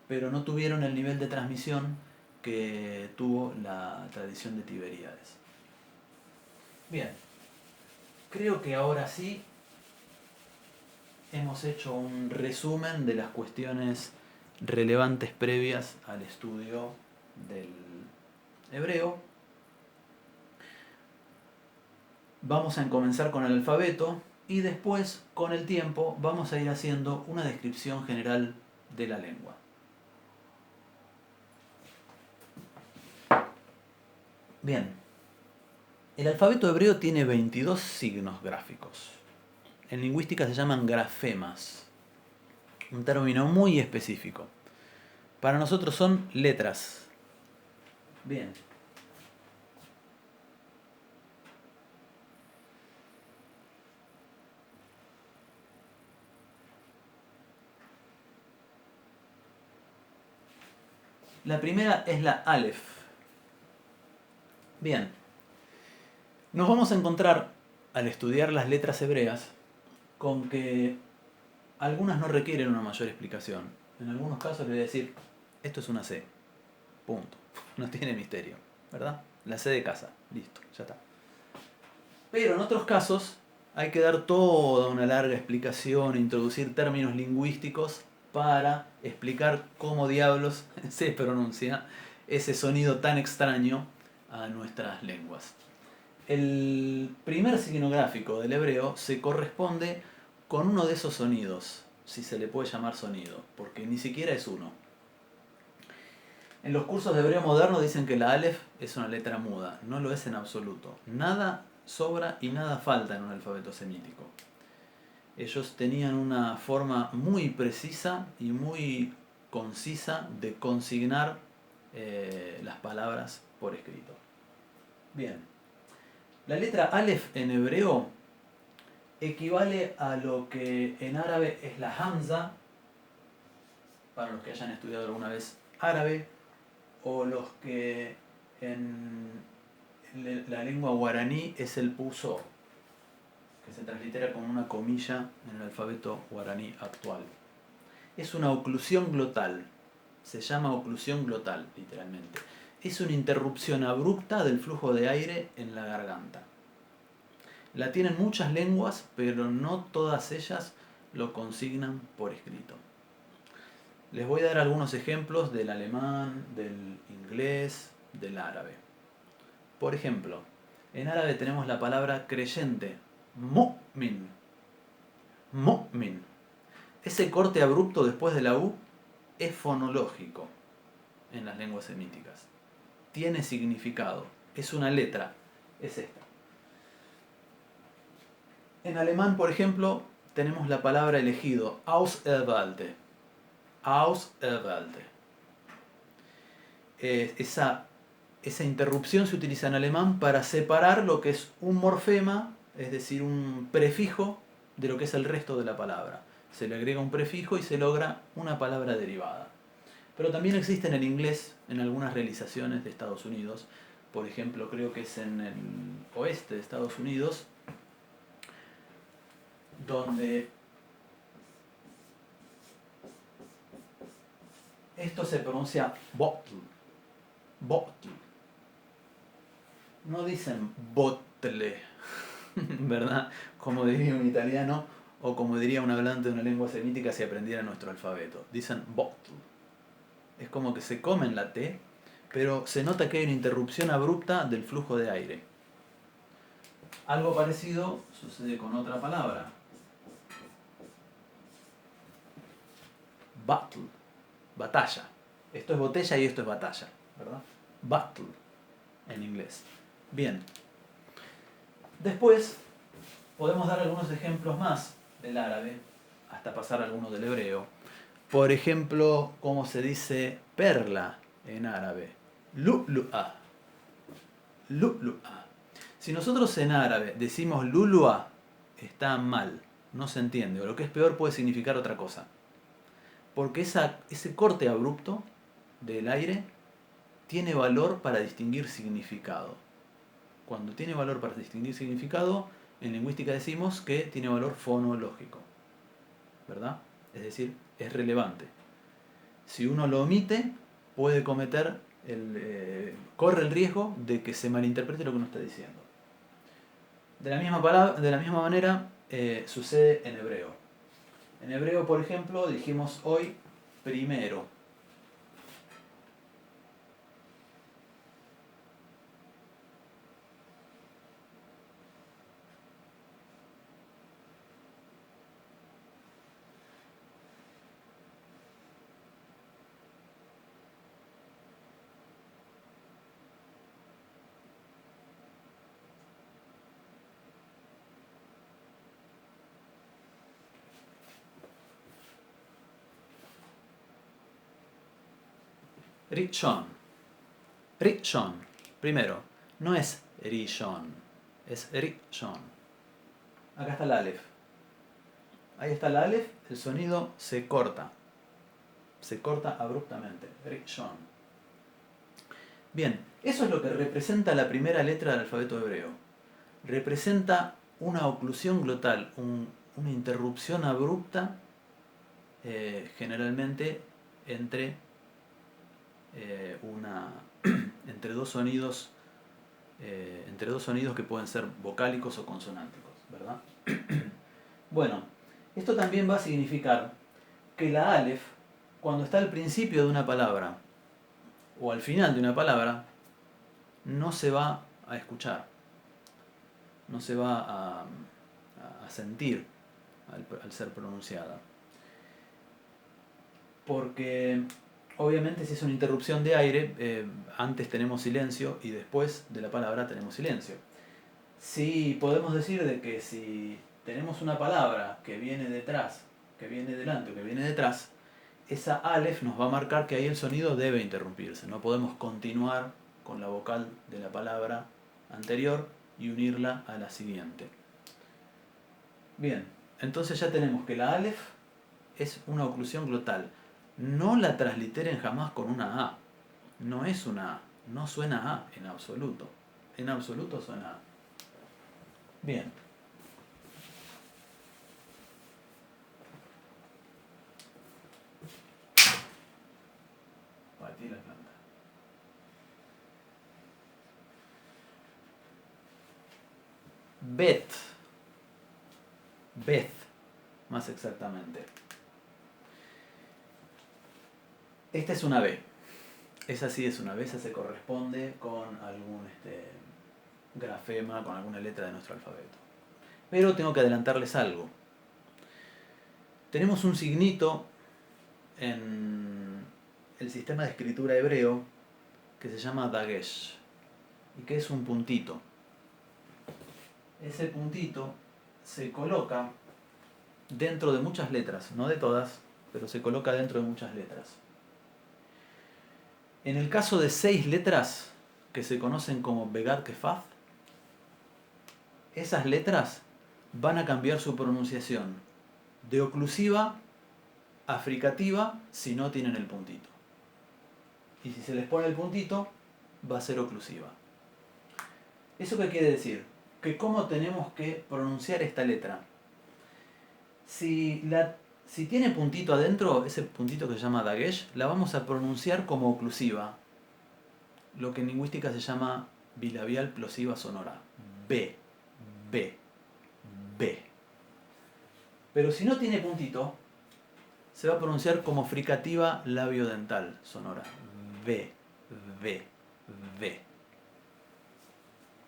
Speaker 1: pero no tuvieron el nivel de transmisión que tuvo la tradición de Tiberíades. Bien, creo que ahora sí hemos hecho un resumen de las cuestiones relevantes previas al estudio del hebreo. Vamos a comenzar con el alfabeto y después, con el tiempo, vamos a ir haciendo una descripción general de la lengua. Bien, el alfabeto hebreo tiene 22 signos gráficos. En lingüística se llaman grafemas, un término muy específico. Para nosotros son letras. Bien. La primera es la Aleph. Bien. Nos vamos a encontrar, al estudiar las letras hebreas, con que algunas no requieren una mayor explicación. En algunos casos les voy a decir, esto es una C. Punto. No tiene misterio, ¿verdad? La C de casa. Listo, ya está. Pero en otros casos hay que dar toda una larga explicación, introducir términos lingüísticos para explicar cómo diablos se pronuncia ese sonido tan extraño a nuestras lenguas. El primer signo gráfico del hebreo se corresponde con uno de esos sonidos, si se le puede llamar sonido, porque ni siquiera es uno. En los cursos de hebreo moderno dicen que la Aleph es una letra muda. No lo es en absoluto. Nada sobra y nada falta en un alfabeto semítico. Ellos tenían una forma muy precisa y muy concisa de consignar las palabras por escrito. Bien. La letra Aleph en hebreo equivale a lo que en árabe es la Hamza, para los que hayan estudiado alguna vez árabe, o los que en la lengua guaraní es el puso, que se translitera con una comilla en el alfabeto guaraní actual. Es una oclusión glotal, se llama oclusión glotal, literalmente. Es una interrupción abrupta del flujo de aire en la garganta. La tienen muchas lenguas, pero no todas ellas lo consignan por escrito. Les voy a dar algunos ejemplos del alemán, del inglés, del árabe. Por ejemplo, en árabe tenemos la palabra creyente, mu'min. Mu'min. Ese corte abrupto después de la U es fonológico en las lenguas semíticas. Tiene significado. Es una letra. Es esta. En alemán, por ejemplo, tenemos la palabra elegido, auserwählte. Auserwählte. Esa interrupción se utiliza en alemán para separar lo que es un morfema, es decir, un prefijo, de lo que es el resto de la palabra. Se le agrega un prefijo y se logra una palabra derivada. Pero también existe en el inglés en algunas realizaciones de Estados Unidos. Por ejemplo, creo que es en el oeste de Estados Unidos, donde esto se pronuncia bottle. Bottle. No dicen bottle, ¿verdad? Como diría un italiano o como diría un hablante de una lengua semítica si aprendiera nuestro alfabeto. Dicen bottle. Es como que se comen la T, pero se nota que hay una interrupción abrupta del flujo de aire. Algo parecido sucede con otra palabra. Battle. Batalla. Esto es botella y esto es batalla, ¿verdad? Battle en inglés. Bien. Después podemos dar algunos ejemplos más del árabe, hasta pasar a algunos del hebreo. Por ejemplo, ¿cómo se dice perla en árabe? Lu'lu'a. Lu'lu'a. Si nosotros en árabe decimos lu'lu'a, está mal, no se entiende, o lo que es peor puede significar otra cosa. Porque ese corte abrupto del aire tiene valor para distinguir significado. Cuando tiene valor para distinguir significado, en lingüística decimos que tiene valor fonológico, ¿verdad? Es decir, es relevante. Si uno lo omite, puede corre el riesgo de que se malinterprete lo que uno está diciendo. De la misma manera sucede en hebreo. En hebreo, por ejemplo, dijimos hoy primero. Rishon. Rishon. Primero. No es Rishon. Es Rishon. Acá está el Aleph. Ahí está el Aleph. El sonido se corta. Se corta abruptamente. Rishon. Bien. Eso es lo que representa la primera letra del alfabeto hebreo. Representa una oclusión glotal. Una interrupción abrupta. Generalmente entre entre dos sonidos que pueden ser vocálicos o consonánticos, ¿verdad? Bueno, esto también va a significar que la Aleph, cuando está al principio de una palabra o al final de una palabra, no se va a escuchar, no se va a sentir al ser pronunciada. Porque obviamente si es una interrupción de aire, antes tenemos silencio y después de la palabra tenemos silencio. Sí, podemos decir de que si tenemos una palabra que viene detrás, que viene delante o que viene detrás, esa Aleph nos va a marcar que ahí el sonido debe interrumpirse. No podemos continuar con la vocal de la palabra anterior y unirla a la siguiente. Bien, entonces ya tenemos que la Aleph es una oclusión glotal. No la transliteren jamás con una A. No es una A. No suena A en absoluto. En absoluto suena A. Bien. Partí la planta. Bet. Beth, más exactamente. Esta es una B. Esa sí es una B, esa se corresponde con algún grafema, con alguna letra de nuestro alfabeto. Pero tengo que adelantarles algo. Tenemos un signito en el sistema de escritura hebreo que se llama dagesh y que es un puntito. Ese puntito se coloca dentro de muchas letras, no de todas, pero se coloca dentro de muchas letras. En el caso de 6 letras que se conocen como Begad Kefaf, esas letras van a cambiar su pronunciación de oclusiva a fricativa si no tienen el puntito. Y si se les pone el puntito, va a ser oclusiva. ¿Eso qué quiere decir? Que cómo tenemos que pronunciar esta letra. Si tiene puntito adentro, ese puntito que se llama dagesh, la vamos a pronunciar como oclusiva. Lo que en lingüística se llama bilabial plosiva sonora. B, B, B. Pero si no tiene puntito, se va a pronunciar como fricativa labiodental sonora. B, B, B.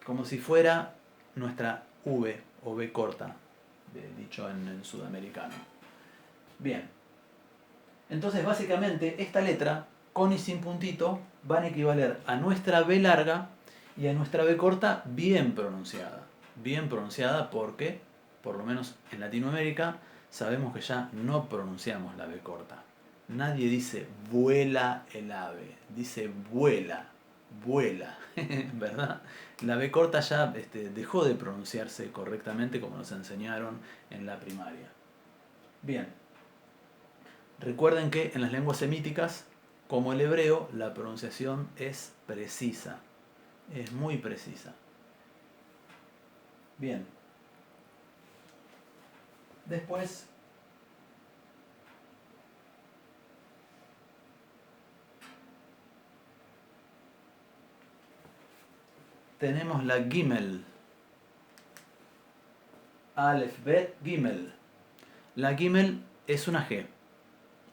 Speaker 1: Como si fuera nuestra V o B corta, dicho en sudamericano. Bien. Entonces, básicamente, esta letra, con y sin puntito, van a equivaler a nuestra B larga y a nuestra B corta bien pronunciada. Bien pronunciada porque, por lo menos en Latinoamérica, sabemos que ya no pronunciamos la B corta. Nadie dice vuela el ave, dice vuela, vuela, ¿verdad? La B corta ya dejó de pronunciarse correctamente como nos enseñaron en la primaria. Bien, recuerden que en las lenguas semíticas, como el hebreo, la pronunciación es precisa, es muy precisa. Bien, después tenemos la Gimel. Aleph, Bet, Gimel. La Gimel es una G.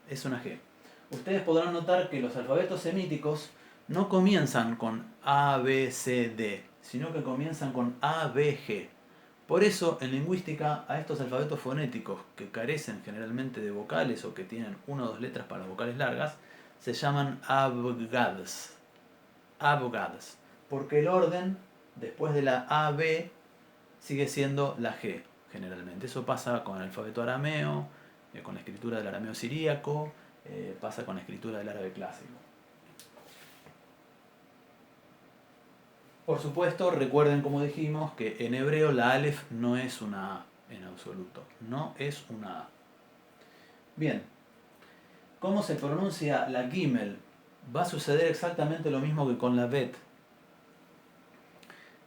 Speaker 1: Es una G. Ustedes podrán notar que los alfabetos semíticos no comienzan con A, B, C, D, sino que comienzan con A, B, G. Por eso, en lingüística, a estos alfabetos fonéticos que carecen generalmente de vocales o que tienen una o dos letras para vocales largas, se llaman abgads. Abgads. Porque el orden, después de la A, B, sigue siendo la G, generalmente. Eso pasa con el alfabeto arameo, con la escritura del arameo siríaco, pasa con la escritura del árabe clásico. Por supuesto, recuerden como dijimos que en hebreo la alef no es una A en absoluto, no es una A. Bien, ¿cómo se pronuncia la gimel? Va a suceder exactamente lo mismo que con la bet.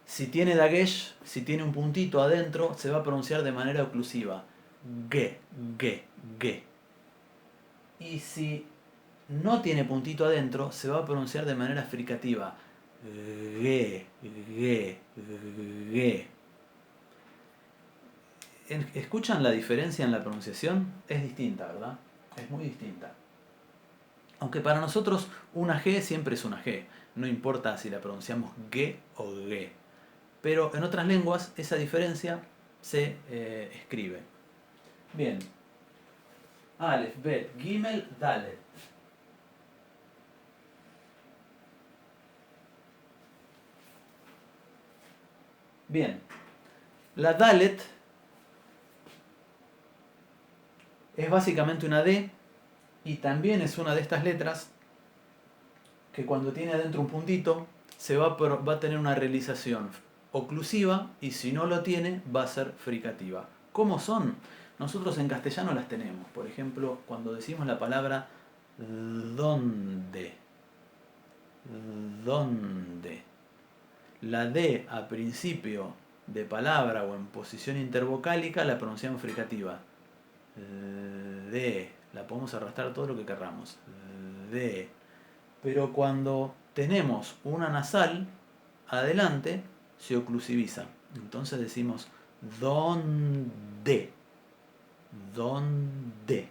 Speaker 1: Si tiene dagesh, si tiene un puntito adentro, se va a pronunciar de manera oclusiva. Ge, ge, ge. Y si no tiene puntito adentro, se va a pronunciar de manera fricativa. Ge, ge, ge. ¿Escuchan la diferencia en la pronunciación? Es distinta, ¿verdad? Es muy distinta. Aunque para nosotros una G siempre es una G. No importa si la pronunciamos ge o ge. Pero en otras lenguas esa diferencia se escribe. Bien. Aleph, Bet, Gimel, Dalet. Bien. La Dalet es básicamente una D y también es una de estas letras que cuando tiene adentro un puntito va a tener una realización oclusiva y si no lo tiene va a ser fricativa. ¿Cómo son? Nosotros en castellano las tenemos. Por ejemplo, cuando decimos la palabra dónde. ¿Dónde? La D a principio de palabra o en posición intervocálica la pronunciamos fricativa. D. La podemos arrastrar todo lo que querramos. D. Pero cuando tenemos una nasal adelante, se oclusiviza. Entonces decimos dónde. Dónde.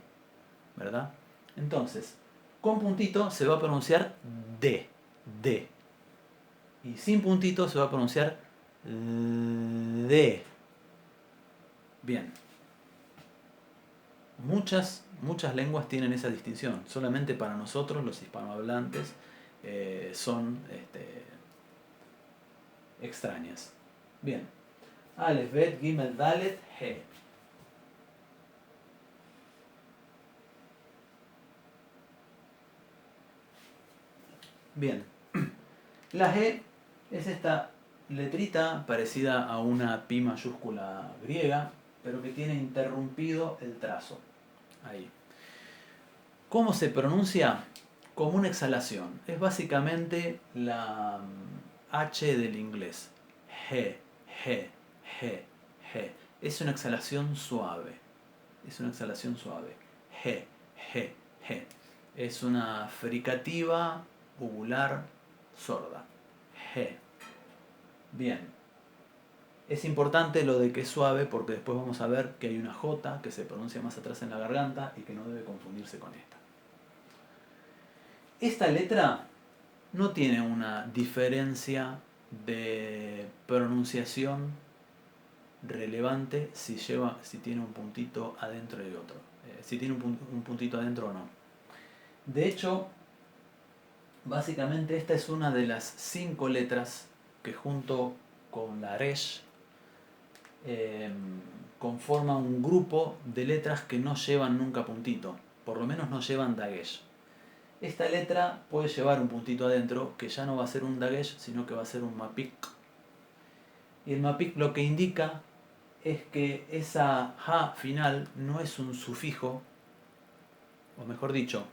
Speaker 1: ¿Verdad? Entonces, con puntito se va a pronunciar D. D. Y sin puntito se va a pronunciar D. Bien. Muchas lenguas tienen esa distinción. Solamente para nosotros, los hispanohablantes, son extrañas. Bien. Aleph, Bet, Gimel, Dalet, He. Bien. La G es esta letrita parecida a una pi mayúscula griega, pero que tiene interrumpido el trazo. Ahí. ¿Cómo se pronuncia? Como una exhalación. Es básicamente la H del inglés. G, G, G, G. Es una exhalación suave. Es una exhalación suave. G, G, G. Es una fricativa uvular sorda. G. Bien. Es importante lo de que es suave porque después vamos a ver que hay una J que se pronuncia más atrás en la garganta y que no debe confundirse con esta. Esta letra no tiene una diferencia de pronunciación relevante si tiene un puntito adentro y otro. Si tiene un puntito adentro o no. De hecho, básicamente esta es una de las 5 letras que junto con la resh conforma un grupo de letras que no llevan nunca puntito, por lo menos no llevan dagesh. Esta letra puede llevar un puntito adentro, que ya no va a ser un dagesh, sino que va a ser un mapik. Y el mapik lo que indica es que esa ja final no es un sufijo, o mejor dicho,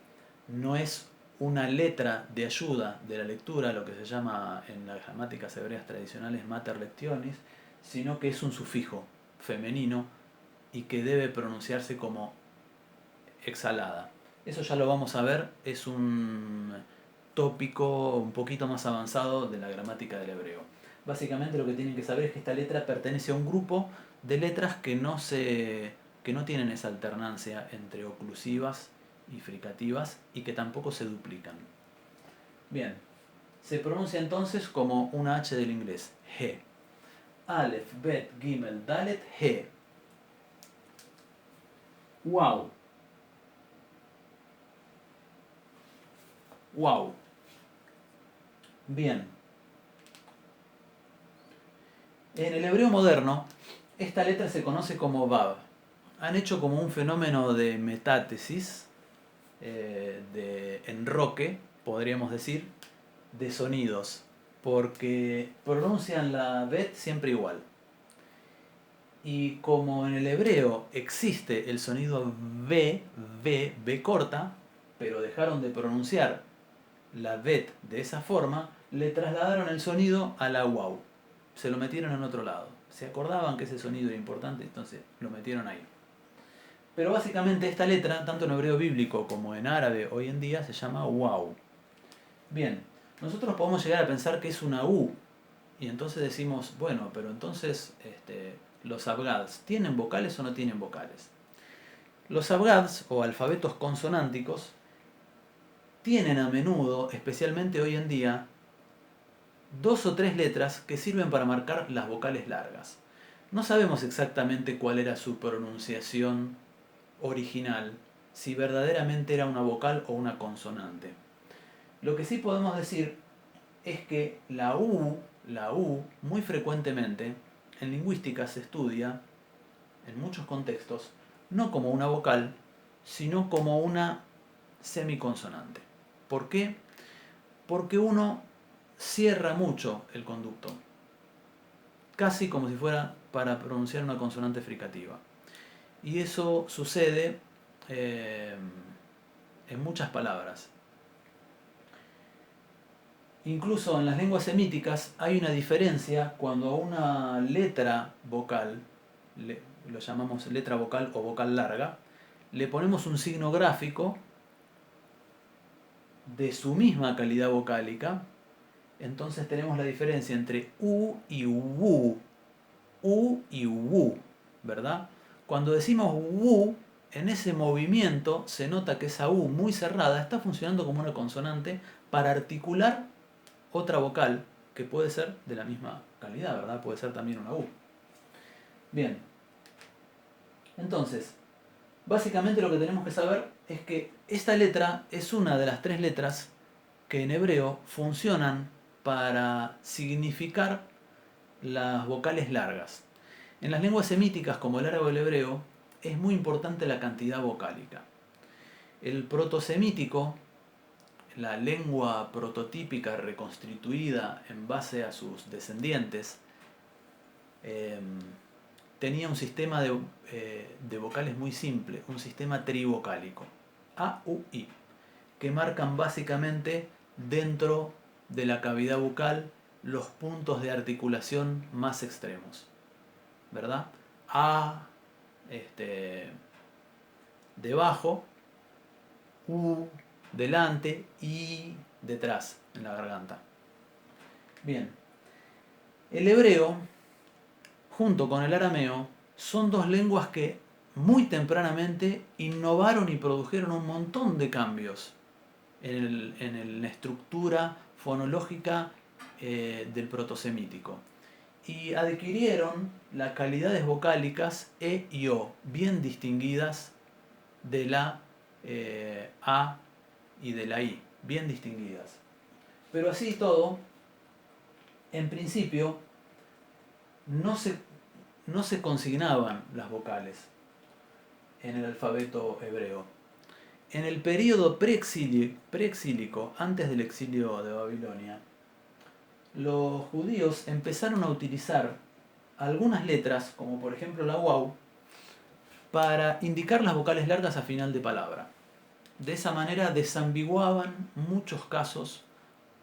Speaker 1: no es una letra de ayuda de la lectura, lo que se llama en las gramáticas hebreas tradicionales mater lectionis, sino que es un sufijo femenino y que debe pronunciarse como exhalada. Eso ya lo vamos a ver, es un tópico un poquito más avanzado de la gramática del hebreo. Básicamente lo que tienen que saber es que esta letra pertenece a un grupo de letras que no tienen esa alternancia entre oclusivas y fricativas y que tampoco se duplican. Bien, se pronuncia entonces como una H del inglés, G. Aleph, Bet, Gimel, Dalet, G. Wow. Wow. Bien. En el hebreo moderno, esta letra se conoce como Vav. Han hecho como un fenómeno de metátesis, de enroque, podríamos decir, de sonidos, porque pronuncian la Bet siempre igual. Y como en el hebreo existe el sonido B corta, pero dejaron de pronunciar la Bet de esa forma, le trasladaron el sonido a la Waw. Se lo metieron en otro lado. Se acordaban que ese sonido era importante, entonces lo metieron ahí. Pero básicamente esta letra, tanto en hebreo bíblico como en árabe hoy en día, se llama Waw. Bien, nosotros podemos llegar a pensar que es una U. Y entonces decimos, bueno, pero entonces los abgads, ¿tienen vocales o no tienen vocales? Los abgads, o alfabetos consonánticos, tienen a menudo, especialmente hoy en día, 2 o 3 letras que sirven para marcar las vocales largas. No sabemos exactamente cuál era su pronunciación original, si verdaderamente era una vocal o una consonante. Lo que sí podemos decir es que la U, muy frecuentemente, en lingüística se estudia, en muchos contextos, no como una vocal, sino como una semiconsonante. ¿Por qué? Porque uno cierra mucho el conducto, casi como si fuera para pronunciar una consonante fricativa. Y eso sucede en muchas palabras. Incluso en las lenguas semíticas hay una diferencia cuando a una letra vocal, lo llamamos letra vocal o vocal larga, le ponemos un signo gráfico de su misma calidad vocálica. Entonces tenemos la diferencia entre U y WU. U y WU, ¿verdad? Cuando decimos WU, en ese movimiento se nota que esa U muy cerrada está funcionando como una consonante para articular otra vocal que puede ser de la misma calidad, ¿verdad? Puede ser también una U. Bien. Entonces, básicamente lo que tenemos que saber es que esta letra es una de las 3 letras que en hebreo funcionan para significar las vocales largas. En las lenguas semíticas como el árabe o el hebreo es muy importante la cantidad vocálica. El protosemítico, la lengua prototípica reconstituida en base a sus descendientes, tenía un sistema de vocales muy simple, un sistema trivocálico, A, U, I, que marcan básicamente dentro de la cavidad bucal los puntos de articulación más extremos, ¿verdad? A, debajo, U, delante, I, detrás, en la garganta. Bien, el hebreo, junto con el arameo, son dos lenguas que muy tempranamente innovaron y produjeron un montón de cambios en la estructura fonológica del protosemítico. Y adquirieron las calidades vocálicas E y O, bien distinguidas de la A y de la I, bien distinguidas. Pero así y todo, en principio, no se consignaban las vocales en el alfabeto hebreo. En el período preexílico, antes del exilio de Babilonia, los judíos empezaron a utilizar algunas letras, como por ejemplo la waw, para indicar las vocales largas a final de palabra. De esa manera desambiguaban muchos casos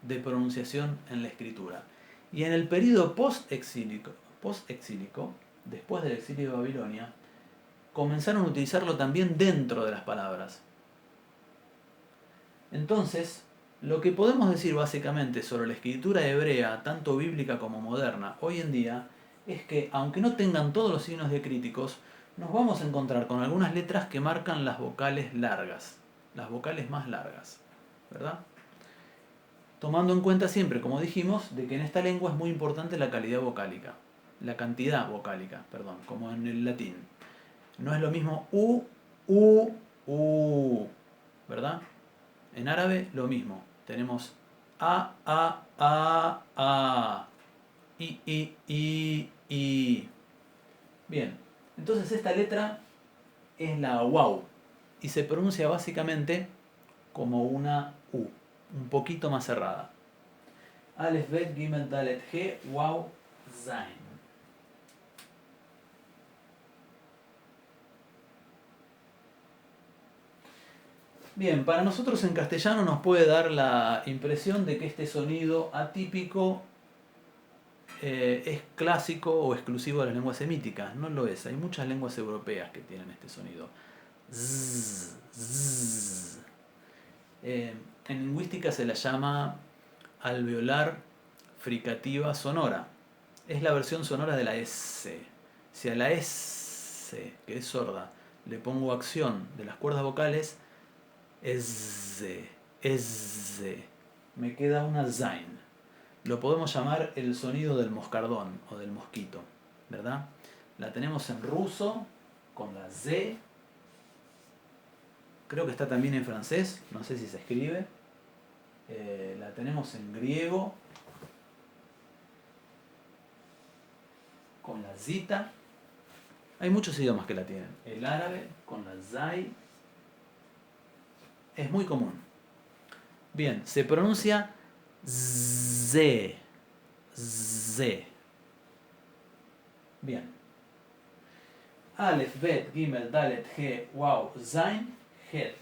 Speaker 1: de pronunciación en la escritura. Y en el período post-exílico, después del exilio de Babilonia, comenzaron a utilizarlo también dentro de las palabras. Entonces, lo que podemos decir básicamente sobre la escritura hebrea, tanto bíblica como moderna, hoy en día, es que aunque no tengan todos los signos diacríticos, nos vamos a encontrar con algunas letras que marcan las vocales largas, las vocales más largas, ¿verdad? Tomando en cuenta siempre, como dijimos, de que en esta lengua es muy importante la calidad vocálica, la cantidad vocálica, perdón, como en el latín. No es lo mismo u, ¿verdad? En árabe lo mismo. Tenemos a, i. Bien, entonces esta letra es la waw y se pronuncia básicamente como una U, un poquito más cerrada. Alef, Bet, Gimel, Dalet, He, Waw, Zain. Bien, para nosotros en castellano nos puede dar la impresión de que este sonido atípico es clásico o exclusivo de las lenguas semíticas. No lo es, hay muchas lenguas europeas que tienen este sonido. Zzz, zzz. En lingüística se la llama alveolar fricativa sonora. Es la versión sonora de la S. Si a la S, que es sorda, le pongo acción de las cuerdas vocales, es, me queda una zain. Lo podemos llamar el sonido del moscardón o del mosquito, ¿verdad? La tenemos en ruso con la Z. Creo que está también en francés, no sé si se escribe. La tenemos en griego con la zita. Hay muchos idiomas que la tienen. El árabe con la zai. Es muy común. Bien, se pronuncia Z. Z. Bien. Alef, Bet, Gimel, Dalet, He, Waw, Zain, Het.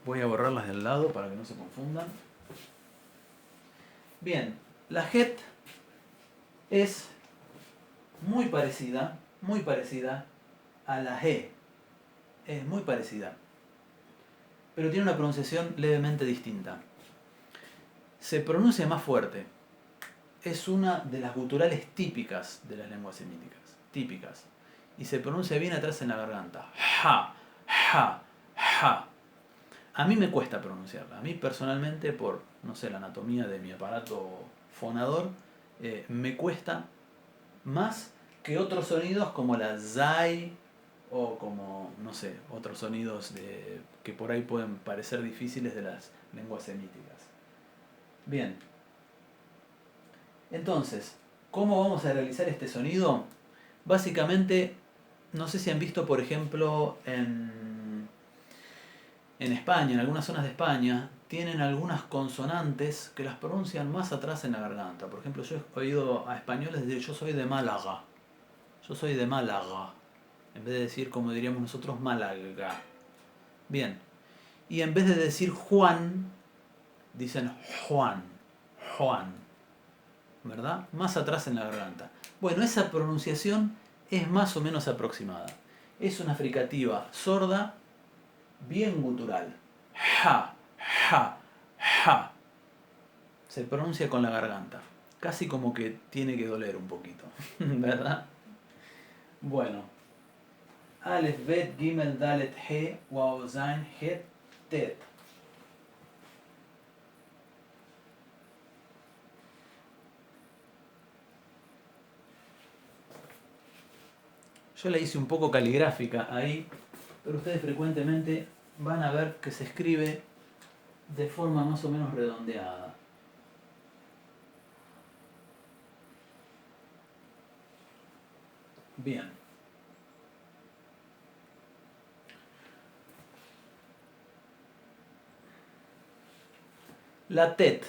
Speaker 1: Voy a borrarlas del lado para que no se confundan. Bien, la Het es muy parecida a la He. Es muy parecida, pero tiene una pronunciación levemente distinta. Se pronuncia más fuerte. Es una de las guturales típicas de las lenguas semíticas. Típicas. Y se pronuncia bien atrás en la garganta. Ja, ja, ja. A mí me cuesta pronunciarla. A mí personalmente, por, no sé, la anatomía de mi aparato fonador, me cuesta más que otros sonidos como la zai o como, no sé, otros sonidos que por ahí pueden parecer difíciles de las lenguas semíticas. Bien. Entonces, ¿cómo vamos a realizar este sonido? Básicamente, no sé si han visto, por ejemplo, en en España, en algunas zonas de España, tienen algunas consonantes que las pronuncian más atrás en la garganta. Por ejemplo, yo he oído a españoles decir yo soy de Málaga. Yo soy de Málaga. En vez de decir, como diríamos nosotros, Málaga. Bien. Y en vez de decir Juan, dicen Juan. Juan. ¿Verdad? Más atrás en la garganta. Bueno, esa pronunciación es más o menos aproximada. Es una fricativa sorda, bien gutural. Ja, ja, ja. Se pronuncia con la garganta. Casi como que tiene que doler un poquito. ¿Verdad? Bueno. Alef, Bet, Gimel, Dalet, He, Waw, Zain, Het, Tet. Yo la hice un poco caligráfica ahí, pero ustedes frecuentemente van a ver que se escribe de forma más o menos redondeada. Bien. La tet.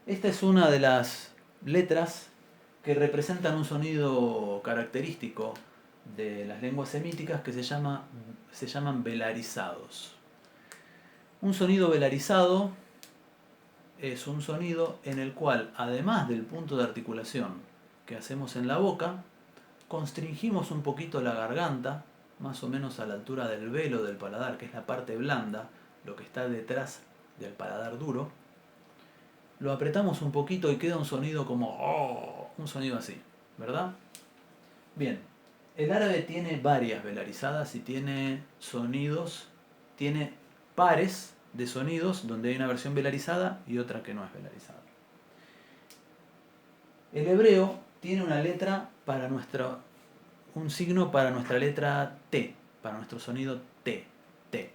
Speaker 1: Esta es una de las letras que representan un sonido característico de las lenguas semíticas que se llaman velarizados. Un sonido velarizado es un sonido en el cual, además del punto de articulación que hacemos en la boca, constringimos un poquito la garganta, más o menos a la altura del velo del paladar, que es la parte blanda, lo que está detrás del paladar duro. Lo apretamos un poquito y queda un sonido como oh, un sonido así, ¿verdad? Bien, el árabe tiene varias velarizadas y tiene sonidos, tiene pares de sonidos donde hay una versión velarizada y otra que no es velarizada. El hebreo tiene una letra para un signo para nuestra letra T, para nuestro sonido T, T,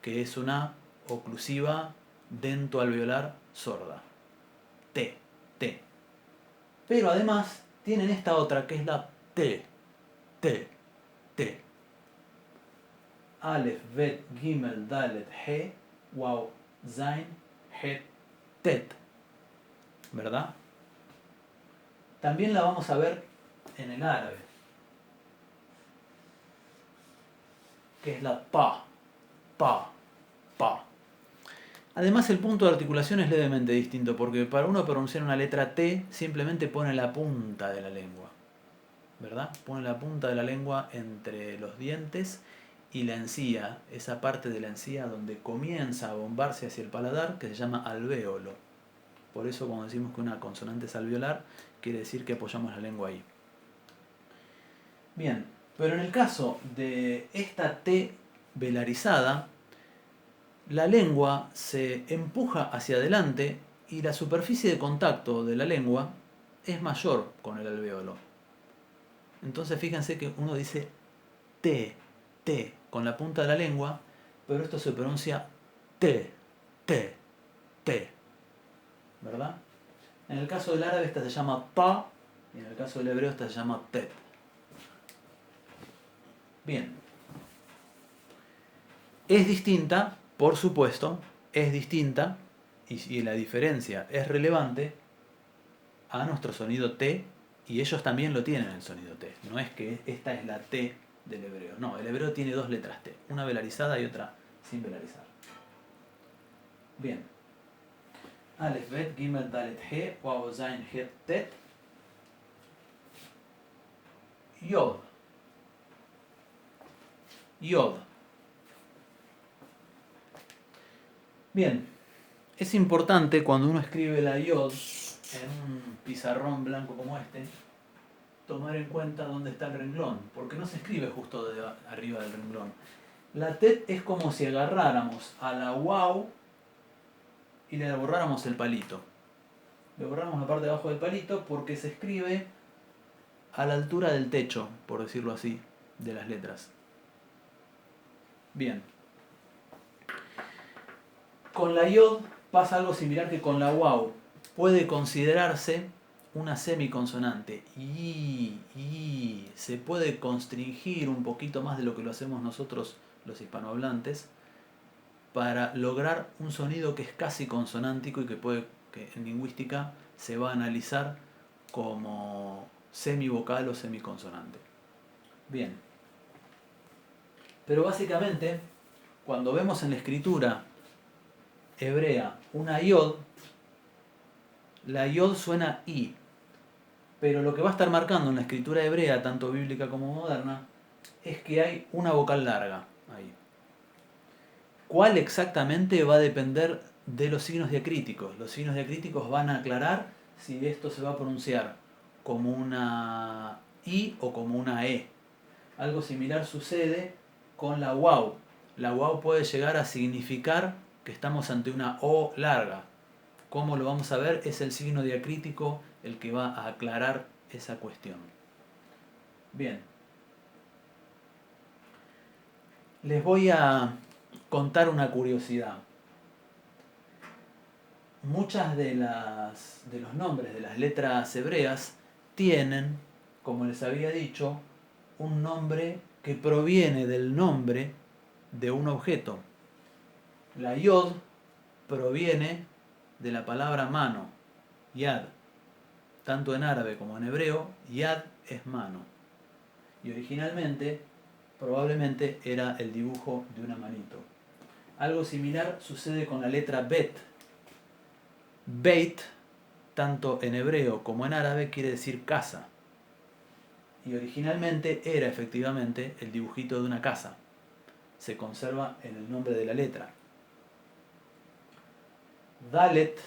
Speaker 1: que es una oclusiva dentoalveolar sorda. T, T. Pero además tienen esta otra que es la T, T, T. Alef, Bet, Gimel, Dalet, He, Waw, Zain, Het, Tet. ¿Verdad? También la vamos a ver en el árabe, que es la Pa, Pa, Pa. Además el punto de articulación es levemente distinto, porque para uno pronunciar una letra T simplemente pone la punta de la lengua, ¿verdad? Pone la punta de la lengua entre los dientes y la encía, esa parte de la encía donde comienza a bombarse hacia el paladar, que se llama alvéolo. Por eso cuando decimos que una consonante es alveolar, quiere decir que apoyamos la lengua ahí. Bien, pero en el caso de esta T velarizada, la lengua se empuja hacia adelante y la superficie de contacto de la lengua es mayor con el alvéolo. Entonces fíjense que uno dice T, T con la punta de la lengua, pero esto se pronuncia T, T, T. ¿Verdad? En el caso del árabe esta se llama Ta y en el caso del hebreo esta se llama Tet. Bien. Es distinta, por supuesto, es distinta, y la diferencia es relevante a nuestro sonido T, y ellos también lo tienen el sonido T. No es que esta es la T del hebreo. No, el hebreo tiene dos letras T, una velarizada y otra sin velarizar. Bien. Alef, Bet, Gimel, Dalet, He, Waw, Zain, Het, Tet. Yod. Yod. Bien. Es importante cuando uno escribe la Yod en un pizarrón blanco como este, tomar en cuenta dónde está el renglón, porque no se escribe justo de arriba del renglón. La Tet es como si agarráramos a la Waw y le borráramos el palito. Le borramos la parte de abajo del palito porque se escribe a la altura del techo, por decirlo así, de las letras. Bien. Con la Yod pasa algo similar que con la Waw. Puede considerarse una semiconsonante y se puede constringir un poquito más de lo que lo hacemos nosotros los hispanohablantes, para lograr un sonido que es casi consonántico y que en lingüística se va a analizar como semivocal o semiconsonante. Bien. Pero básicamente, cuando vemos en la escritura hebrea una yod, la yod suena i. Pero lo que va a estar marcando en la escritura hebrea, tanto bíblica como moderna, es que hay una vocal larga ahí. ¿Cuál exactamente? Va a depender de los signos diacríticos. Los signos diacríticos van a aclarar si esto se va a pronunciar como una I o como una E. Algo similar sucede con la waw. La waw puede llegar a significar que estamos ante una O larga. ¿Cómo lo vamos a ver? Es el signo diacrítico el que va a aclarar esa cuestión. Bien. Les voy a contar una curiosidad. Muchas de los nombres de las letras hebreas tienen, como les había dicho, un nombre que proviene del nombre de un objeto. La yod proviene de la palabra mano, yad. Tanto en árabe como en hebreo, yad es mano. Y originalmente, probablemente era el dibujo de una manito. Algo similar sucede con la letra bet. Beit, tanto en hebreo como en árabe, quiere decir casa. Y originalmente era efectivamente el dibujito de una casa. Se conserva en el nombre de la letra. Dalet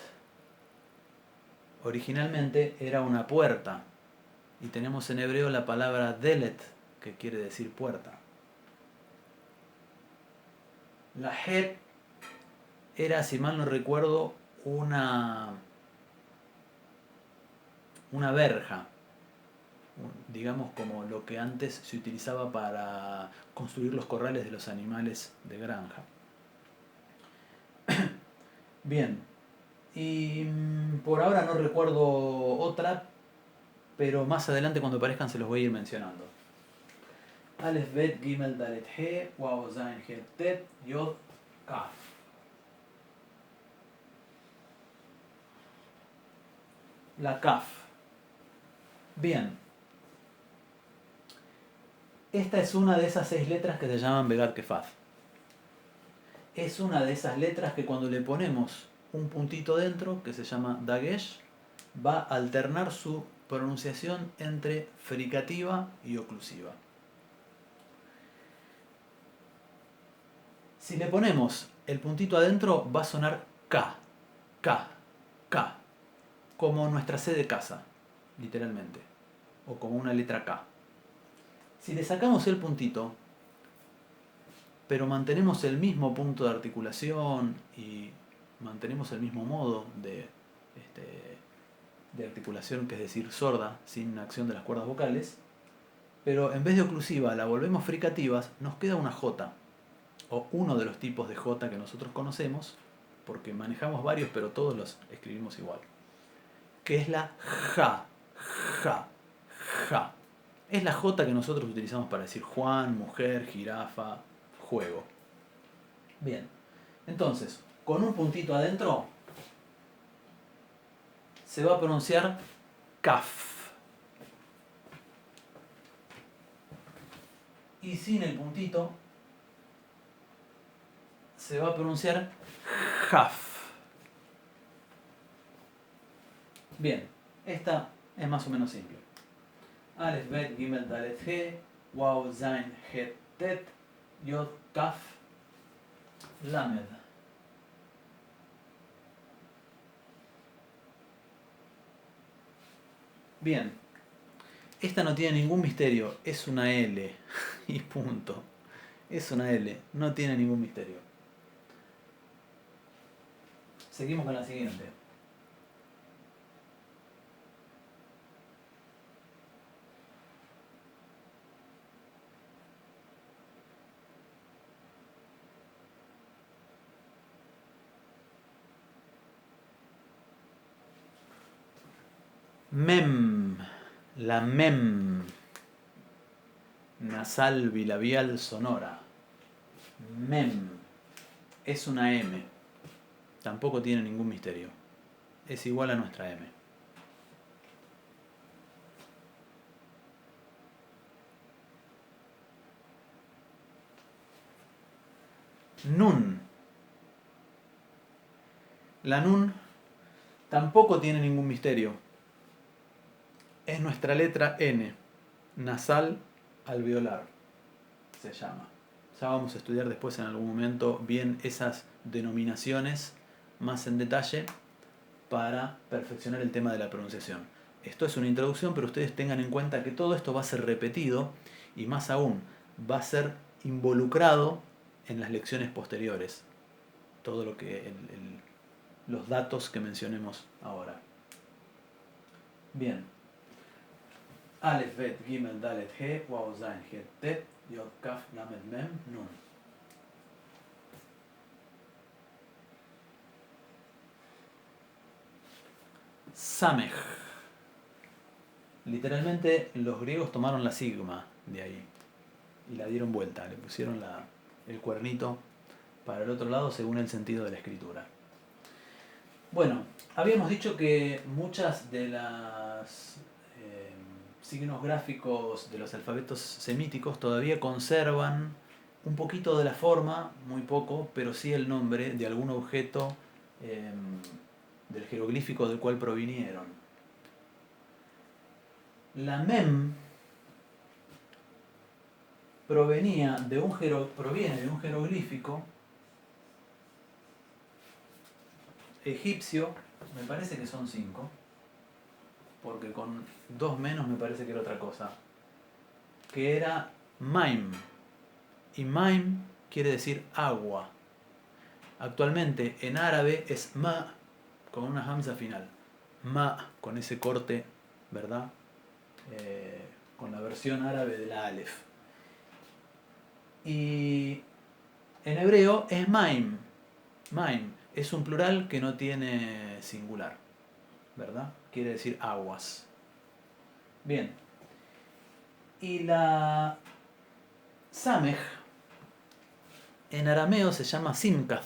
Speaker 1: originalmente era una puerta. Y tenemos en hebreo la palabra delet, que quiere decir puerta. La het era, si mal no recuerdo, una verja, digamos como lo que antes se utilizaba para construir los corrales de los animales de granja. Bien, y por ahora no recuerdo otra, pero más adelante cuando aparezcan se los voy a ir mencionando. Alef, Bet, Gimel, Dalet, He, Waw, Zain, Het, Tet, Yod, Kaf. La Kaf. Bien. Esta es una de esas 6 letras que se llaman Begad Kefaf. Es una de esas letras que cuando le ponemos un puntito dentro, que se llama Dagesh, va a alternar su pronunciación entre fricativa y oclusiva. Si le ponemos el puntito adentro, va a sonar K, K, K, como nuestra C de casa, literalmente, o como una letra K. Si le sacamos el puntito, pero mantenemos el mismo punto de articulación y mantenemos el mismo modo de articulación, que es decir, sorda, sin acción de las cuerdas vocales, pero en vez de oclusiva la volvemos fricativas, nos queda una J, o uno de los tipos de J que nosotros conocemos, porque manejamos varios, pero todos los escribimos igual, que es la ja, ja, ja. Es la J que nosotros utilizamos para decir Juan, mujer, jirafa, juego. Bien, entonces, con un puntito adentro, se va a pronunciar kaf. Y sin el puntito, se va a pronunciar jaf. Bien, esta es más o menos simple. Alef, Bet, Gimel, Dalet, He, Waw, Zain, Het, Tet, Yod, Kaf, Lamed. Bien, esta no tiene ningún misterio, es una L y punto. Es una L, no tiene ningún misterio. Seguimos con la siguiente. Mem, la mem, nasal bilabial sonora. Mem. es una M. Tampoco tiene ningún misterio. Es igual a nuestra M. Nun. La nun tampoco tiene ningún misterio. Es nuestra letra N, nasal alveolar, se llama. Ya vamos a estudiar después en algún momento bien esas denominaciones más en detalle para perfeccionar el tema de la pronunciación. Esto es una introducción, pero ustedes tengan en cuenta que todo esto va a ser repetido y más aún va a ser involucrado en las lecciones posteriores. Todo lo que los datos que mencionemos ahora. Bien. Aleph, Bet, Gimel, Dalet, He, Waw, Zain, Het, Tet, Yod, Kaf, Lamed, Mem, Nun. Samech. Literalmente los griegos tomaron la sigma de ahí y la dieron vuelta, le pusieron el cuernito para el otro lado según el sentido de la escritura. Bueno, habíamos dicho que muchas de las signos gráficos de los alfabetos semíticos todavía conservan un poquito de la forma, muy poco, pero sí el nombre de algún objeto del jeroglífico del cual provinieron. La mem proviene de un jeroglífico egipcio, me parece que son 5, porque con 2 menos me parece que era otra cosa, que era Maim, y Maim quiere decir agua. Actualmente en árabe es Ma con una hamza final, Ma con ese corte, ¿verdad? Con la versión árabe de la Aleph. Y en hebreo es Maim. Maim es un plural que no tiene singular, ¿verdad? Quiere decir aguas. Bien. Y la Samech en arameo se llama Simkath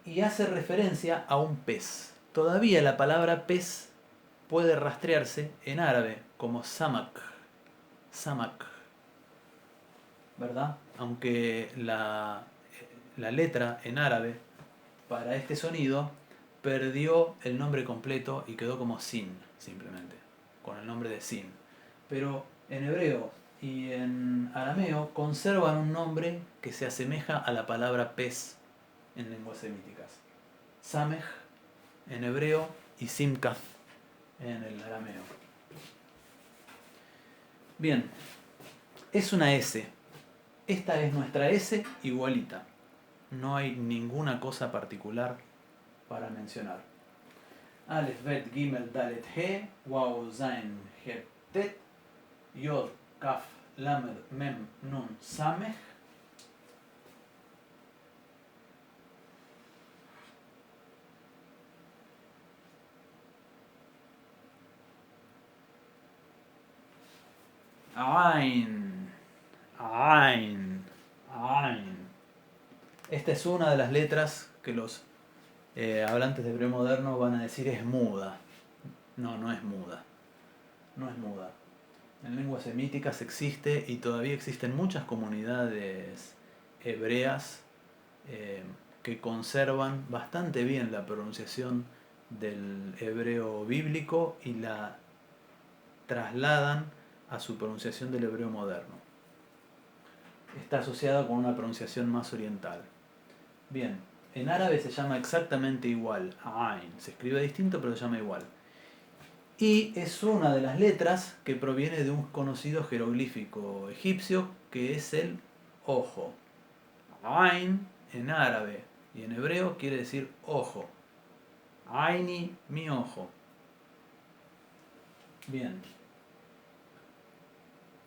Speaker 1: y hace referencia a un pez. Todavía la palabra pez puede rastrearse en árabe como Samak. Samak, ¿verdad? Aunque la letra en árabe para este sonido perdió el nombre completo y quedó como Sin, simplemente, con el nombre de Sin. Pero en hebreo y en arameo conservan un nombre que se asemeja a la palabra pez en lenguas semíticas. Samech en hebreo y Simkath en el arameo. Bien, es una S. Esta es nuestra S igualita. No hay ninguna cosa particular para mencionar. Aleph, Bet, Gimel, Dalet, He, Waw, Zain, Het, Tet, Yod, Kaf, Lamed, Mem, Nun, Samech. Ain, Ain, Ain. Esta es una de las letras que los hablantes de hebreo moderno van a decir es muda. No, no es muda. No es muda. En lenguas semíticas existe y todavía existen muchas comunidades hebreas que conservan bastante bien la pronunciación del hebreo bíblico y la trasladan a su pronunciación del hebreo moderno. Está asociada con una pronunciación más oriental. Bien, en árabe se llama exactamente igual, Ain. Se escribe distinto pero se llama igual. Y es una de las letras que proviene de un conocido jeroglífico egipcio que es el ojo. Ain en árabe y en hebreo quiere decir ojo. Aini, mi ojo. Bien.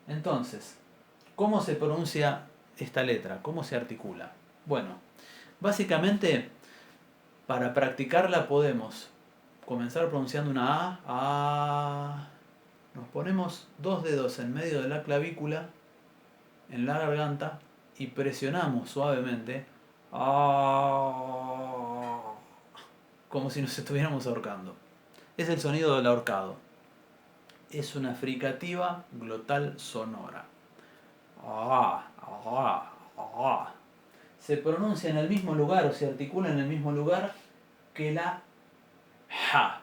Speaker 1: Entonces, ¿cómo se pronuncia esta letra? ¿Cómo se articula? Bueno, básicamente para practicarla podemos comenzar pronunciando una A. Nos ponemos 2 dedos en medio de la clavícula, en la garganta, y presionamos suavemente, como si nos estuviéramos ahorcando. Es el sonido del ahorcado. Es una fricativa glotal sonora. Se pronuncia en el mismo lugar o se articula en el mismo lugar que la ja.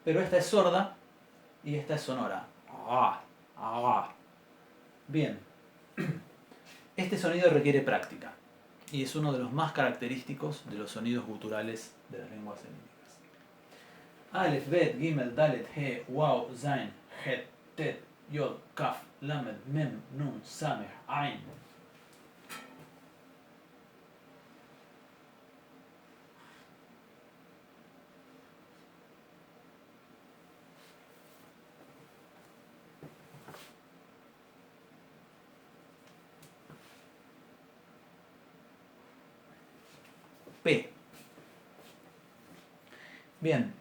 Speaker 1: Pero esta es sorda y esta es sonora. Bien. Este sonido requiere práctica y es uno de los más característicos de los sonidos guturales de las lenguas semíticas. Alef, Bet, Gimel, Dalet, He, Waw, Zain, Het, Tet, Yod, Kaf, Lamed, Mem, Nun, Sameh, Ain. P. Bien.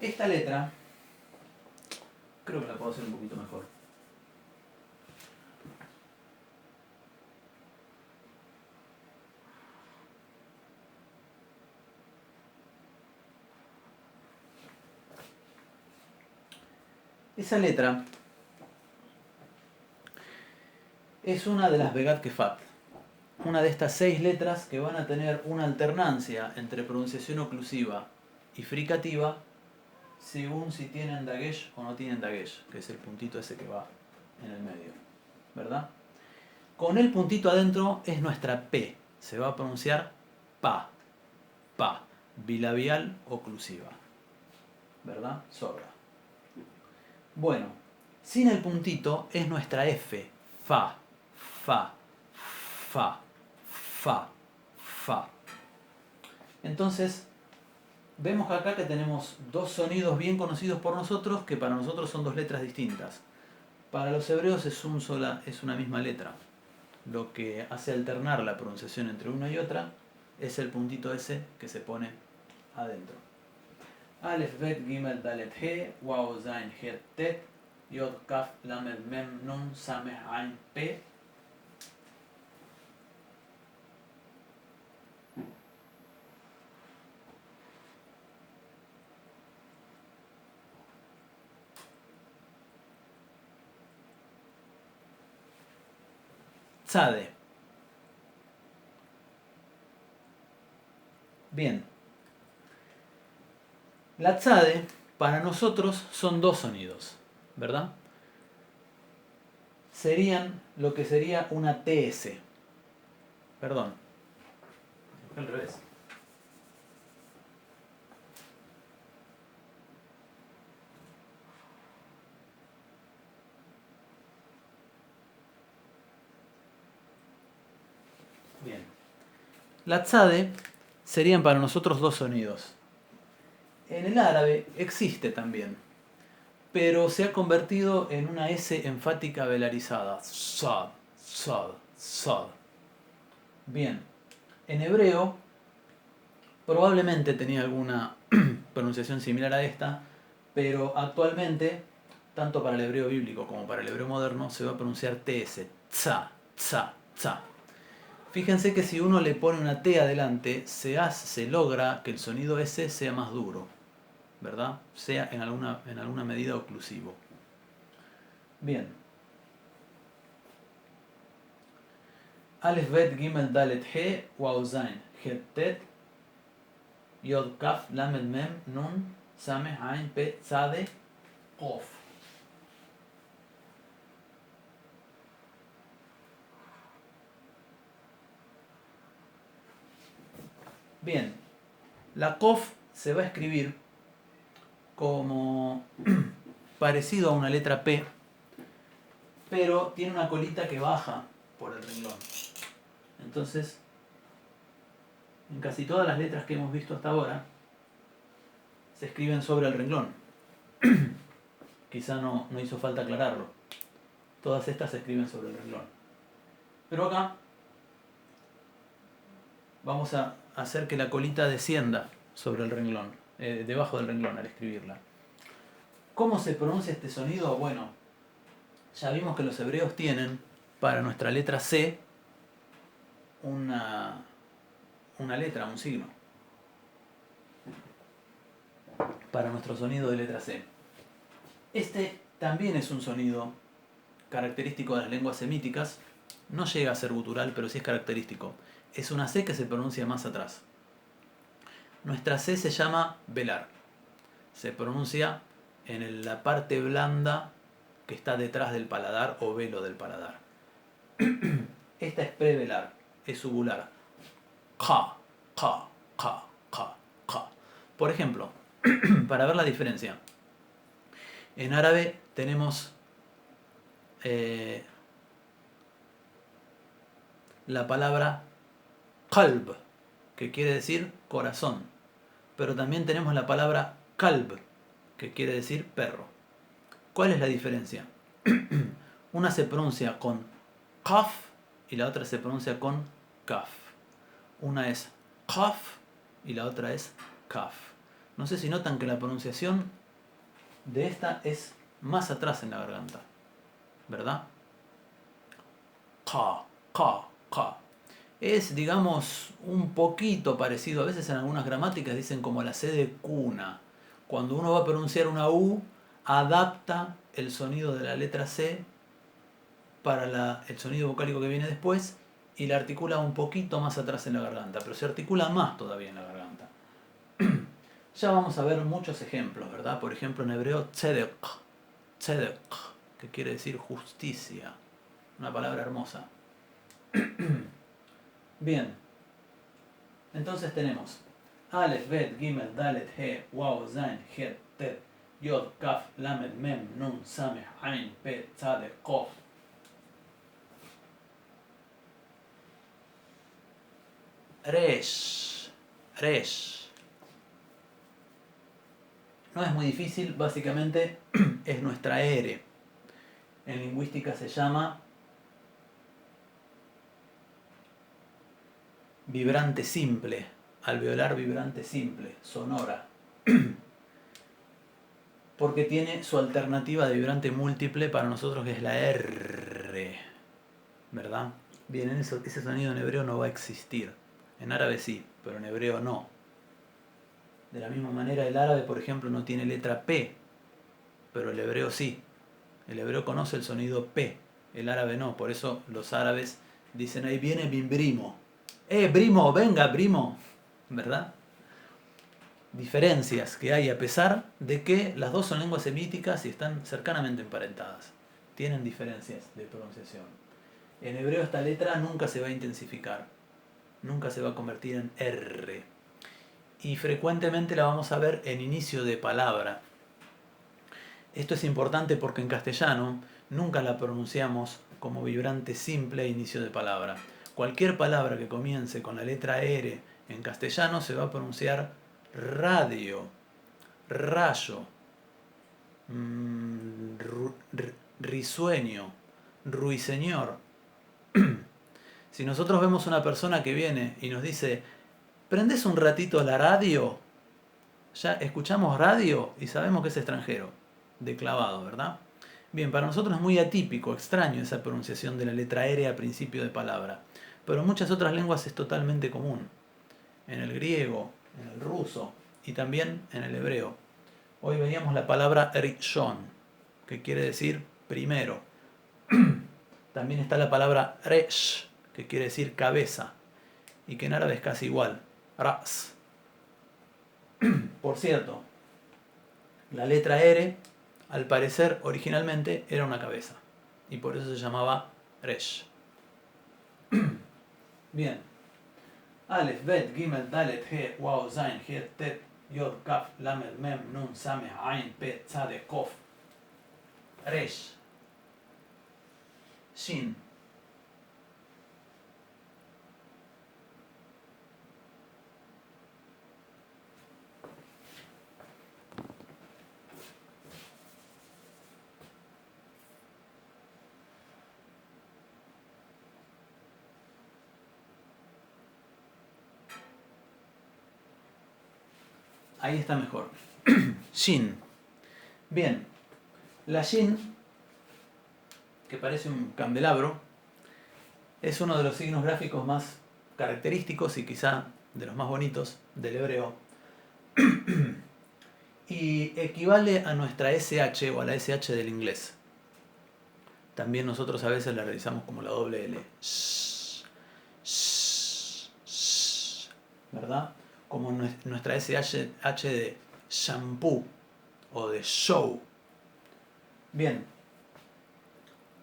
Speaker 1: Esta letra, creo que la puedo hacer un poquito mejor. Esa letra es una de las Begat Kefat, una de estas 6 letras que van a tener una alternancia entre pronunciación oclusiva y fricativa según si tienen dagesh o no tienen dagesh, que es el puntito ese que va en el medio, ¿verdad? Con el puntito adentro es nuestra P, se va a pronunciar pa, bilabial oclusiva, ¿verdad? Sorda. Bueno, sin el puntito es nuestra F, fa. Entonces, vemos acá que tenemos dos sonidos bien conocidos por nosotros que para nosotros son dos letras distintas. Para los hebreos es una misma letra. Lo que hace alternar la pronunciación entre una y otra es el puntito ese que se pone adentro. Alef, Bet, Gimel, Dalet, He, Waw, Zain, Het, Tet, Yod, Kaf, Lamed, Mem, Nun, Sameh, Ain, Pe. Tzade. Bien. La tzade para nosotros son dos sonidos, ¿verdad? Serían lo que sería una TS. Perdón. Al revés. Bien. La tzade serían para nosotros dos sonidos. En el árabe existe también, pero se ha convertido en una S enfática velarizada. Sad, sad, sad. Bien. En hebreo probablemente tenía alguna pronunciación similar a esta, pero actualmente, tanto para el hebreo bíblico como para el hebreo moderno, se va a pronunciar TS. Tza, tza, tza. Fíjense que si uno le pone una T adelante, se logra que el sonido S sea más duro, ¿verdad? Sea en alguna medida oclusivo. Bien. Alef, Bet, Gimel, Dalet, He, Waw, Zain, Het, Tet, Yod, Kaf, Lamed, Mem, Nun, Sameh, Ain, Pe, Tzade, Qof. Bien, la Qof se va a escribir como parecido a una letra P, pero tiene una colita que baja por el renglón. Entonces, en casi todas las letras que hemos visto hasta ahora, se escriben sobre el renglón. Quizá no hizo falta aclararlo. Todas estas se escriben sobre el renglón. Pero acá vamos a hacer que la colita descienda sobre el renglón, debajo del renglón al escribirla. ¿Cómo se pronuncia este sonido? Bueno, ya vimos que los hebreos tienen para nuestra letra C una letra, un signo. Para nuestro sonido de letra C. Este también es un sonido característico de las lenguas semíticas. No llega a ser gutural, pero sí es característico. Es una C que se pronuncia más atrás. Nuestra C se llama velar. Se pronuncia en la parte blanda que está detrás del paladar o velo del paladar. Esta es prevelar, es uvular. Ka, ka, ka, ka, ka. Por ejemplo, para ver la diferencia. En árabe tenemos la palabra qalb, que quiere decir corazón. Pero también tenemos la palabra kalb, que quiere decir perro. ¿Cuál es la diferencia? Una se pronuncia con qaf y la otra se pronuncia con kaf. Una es qaf y la otra es kaf. No sé si notan que la pronunciación de esta es más atrás en la garganta, ¿verdad? Qa, qa, qa. Es, digamos, un poquito parecido. A veces en algunas gramáticas dicen como la C de cuna. Cuando uno va a pronunciar una U, adapta el sonido de la letra C para el sonido vocálico que viene después y la articula un poquito más atrás en la garganta, pero se articula más todavía en la garganta. Ya vamos a ver muchos ejemplos, ¿verdad? Por ejemplo, en hebreo, tzedek, tzedek, que quiere decir justicia. Una palabra hermosa. Bien, entonces tenemos Aleph, Bet, Gimel, Dalet, He, Waw, Zain, Het, Tet, Yod, Kaf, Lamed, Mem, Nun, Sameh, Ain, Pet, Tzadek, Kof. Resh, Resh. No es muy difícil, básicamente es nuestra R. En lingüística se llama vibrante simple, alveolar vibrante simple, sonora. Porque tiene su alternativa de vibrante múltiple para nosotros, que es la R, ¿verdad? Bien, ese sonido en hebreo no va a existir. En árabe sí, pero en hebreo no. De la misma manera el árabe, por ejemplo, no tiene letra P, pero el hebreo sí. El hebreo conoce el sonido P, el árabe no. Por eso los árabes dicen, ahí viene mi primo. Primo, venga, primo. ¿Verdad? Diferencias que hay a pesar de que las dos son lenguas semíticas y están cercanamente emparentadas. Tienen diferencias de pronunciación. En hebreo esta letra nunca se va a intensificar, nunca se va a convertir en R. Y frecuentemente la vamos a ver en inicio de palabra. Esto es importante porque en castellano nunca la pronunciamos como vibrante simple a inicio de palabra. Cualquier palabra que comience con la letra R en castellano se va a pronunciar radio, rayo, risueño, ruiseñor. Si nosotros vemos una persona que viene y nos dice, ¿prendés un ratito la radio? Ya escuchamos radio y sabemos que es extranjero, de clavado, ¿verdad? Bien, para nosotros es muy atípico, extraño esa pronunciación de la letra R al principio de palabra, pero en muchas otras lenguas es totalmente común. En el griego, en el ruso y también en el hebreo. Hoy veíamos la palabra rishon, que quiere decir primero. También está la palabra resh, que quiere decir cabeza, y que en árabe es casi igual, ras. Por cierto, la letra R, al parecer originalmente era una cabeza, y por eso se llamaba resh. Bien. Aleph, Bet, Gimel, Dalet, He, Waw, Zain, Het, Tet, Yod, Kaf, Lamed, Mem, Nun, Sameh, Ain, Pet, Tzadek, Kof. Resh. Shin. Ahí está mejor. Shin. Bien. La Shin, que parece un candelabro, Es uno de los signos gráficos más característicos y quizá de los más bonitos del hebreo. Y equivale a nuestra SH o a la SH del inglés. También nosotros a veces la realizamos como la doble L. ¿Verdad? Como nuestra SH de shampoo o de show. Bien.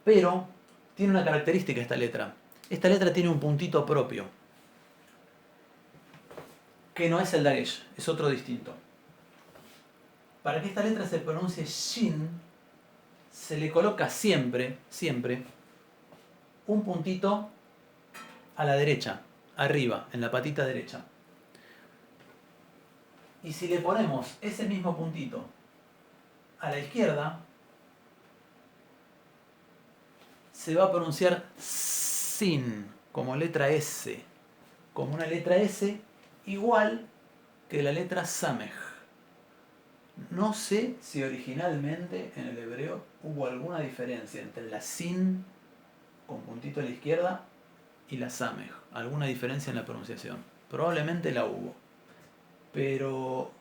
Speaker 1: Pero tiene una característica esta letra. Esta letra tiene un puntito propio, que no es el dagesh, es otro distinto. Para que esta letra se pronuncie shin, se le coloca siempre, un puntito a la derecha, arriba, en la patita derecha. Y si le ponemos ese mismo puntito a la izquierda, se va a pronunciar sin, como letra S, como una letra S igual que la letra samej. No sé si originalmente en el hebreo hubo alguna diferencia entre la sin con puntito a la izquierda y la samej, alguna diferencia en la pronunciación. Probablemente la hubo, pero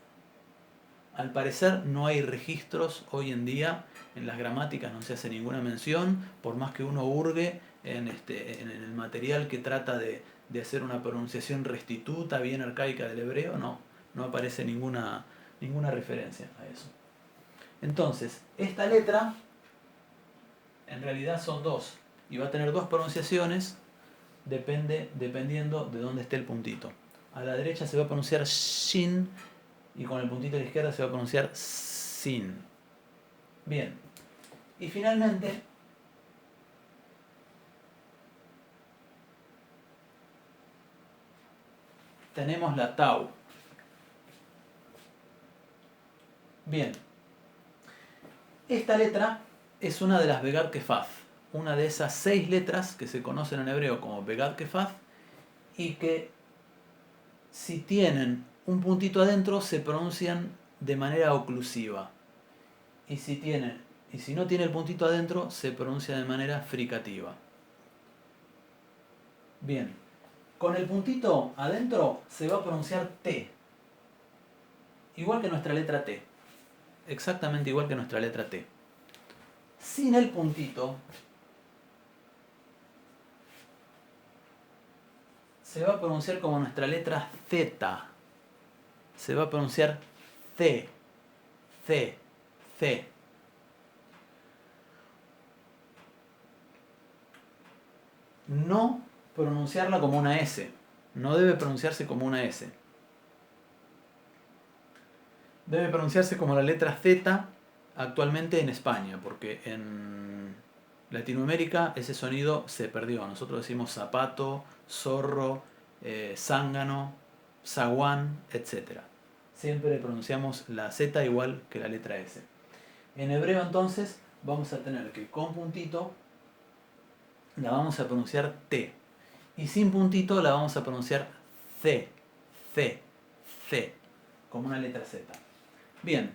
Speaker 1: al parecer no hay registros hoy en día, en las gramáticas no se hace ninguna mención, por más que uno hurgue en el material que trata de hacer una pronunciación restituta, bien arcaica del hebreo, no aparece ninguna referencia a eso. Entonces, esta letra en realidad son dos, y va a tener dos pronunciaciones dependiendo de dónde esté el puntito. A la derecha se va a pronunciar shin, y con el puntito a la izquierda se va a pronunciar sin. Bien. Y finalmente, tenemos la tau. Bien. Esta letra es una de las Begad Kefaf, una de esas 6 letras que se conocen en hebreo como Begad Kefaf y que si tienen un puntito adentro se pronuncian de manera oclusiva. Y si no tiene el puntito adentro se pronuncia de manera fricativa. Bien. Con el puntito adentro se va a pronunciar T. Igual que nuestra letra T. Exactamente igual que nuestra letra T. Sin el puntito se va a pronunciar como nuestra letra Z. Se va a pronunciar C. C. C. No pronunciarla como una S. No debe pronunciarse como una S. Debe pronunciarse como la letra Z actualmente en España, porque en Latinoamérica ese sonido se perdió. Nosotros decimos zapato, zorro, zángano, zaguán, etc. Siempre pronunciamos la Z igual que la letra S. En hebreo entonces vamos a tener que con puntito la vamos a pronunciar T. Y sin puntito la vamos a pronunciar C, C, C, como una letra Z. Bien,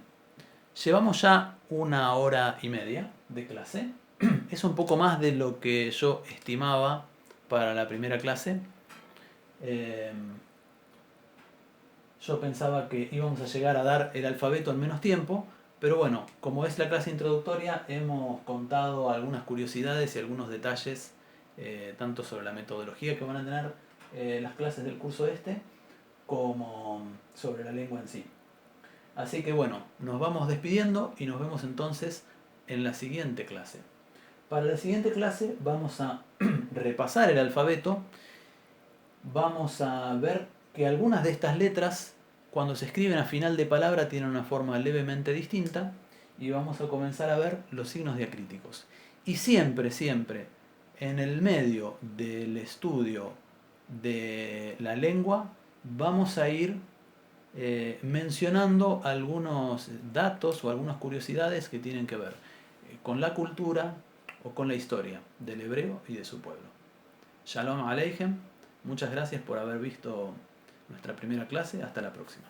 Speaker 1: llevamos ya 1 hora y media de clase. Es un poco más de lo que yo estimaba para la primera clase. Yo pensaba que íbamos a llegar a dar el alfabeto en menos tiempo, pero bueno, como es la clase introductoria, hemos contado algunas curiosidades y algunos detalles, tanto sobre la metodología que van a tener las clases del curso este, como sobre la lengua en sí. Así que bueno, nos vamos despidiendo y nos vemos entonces en la siguiente clase. Para la siguiente clase vamos a repasar el alfabeto, vamos a ver que algunas de estas letras, cuando se escriben a final de palabra, tienen una forma levemente distinta, y vamos a comenzar a ver los signos diacríticos. Y siempre, en el medio del estudio de la lengua, vamos a ir mencionando algunos datos o algunas curiosidades que tienen que ver con la cultura o con la historia del hebreo y de su pueblo. Shalom Aleichem, muchas gracias por haber visto nuestra primera clase, hasta la próxima.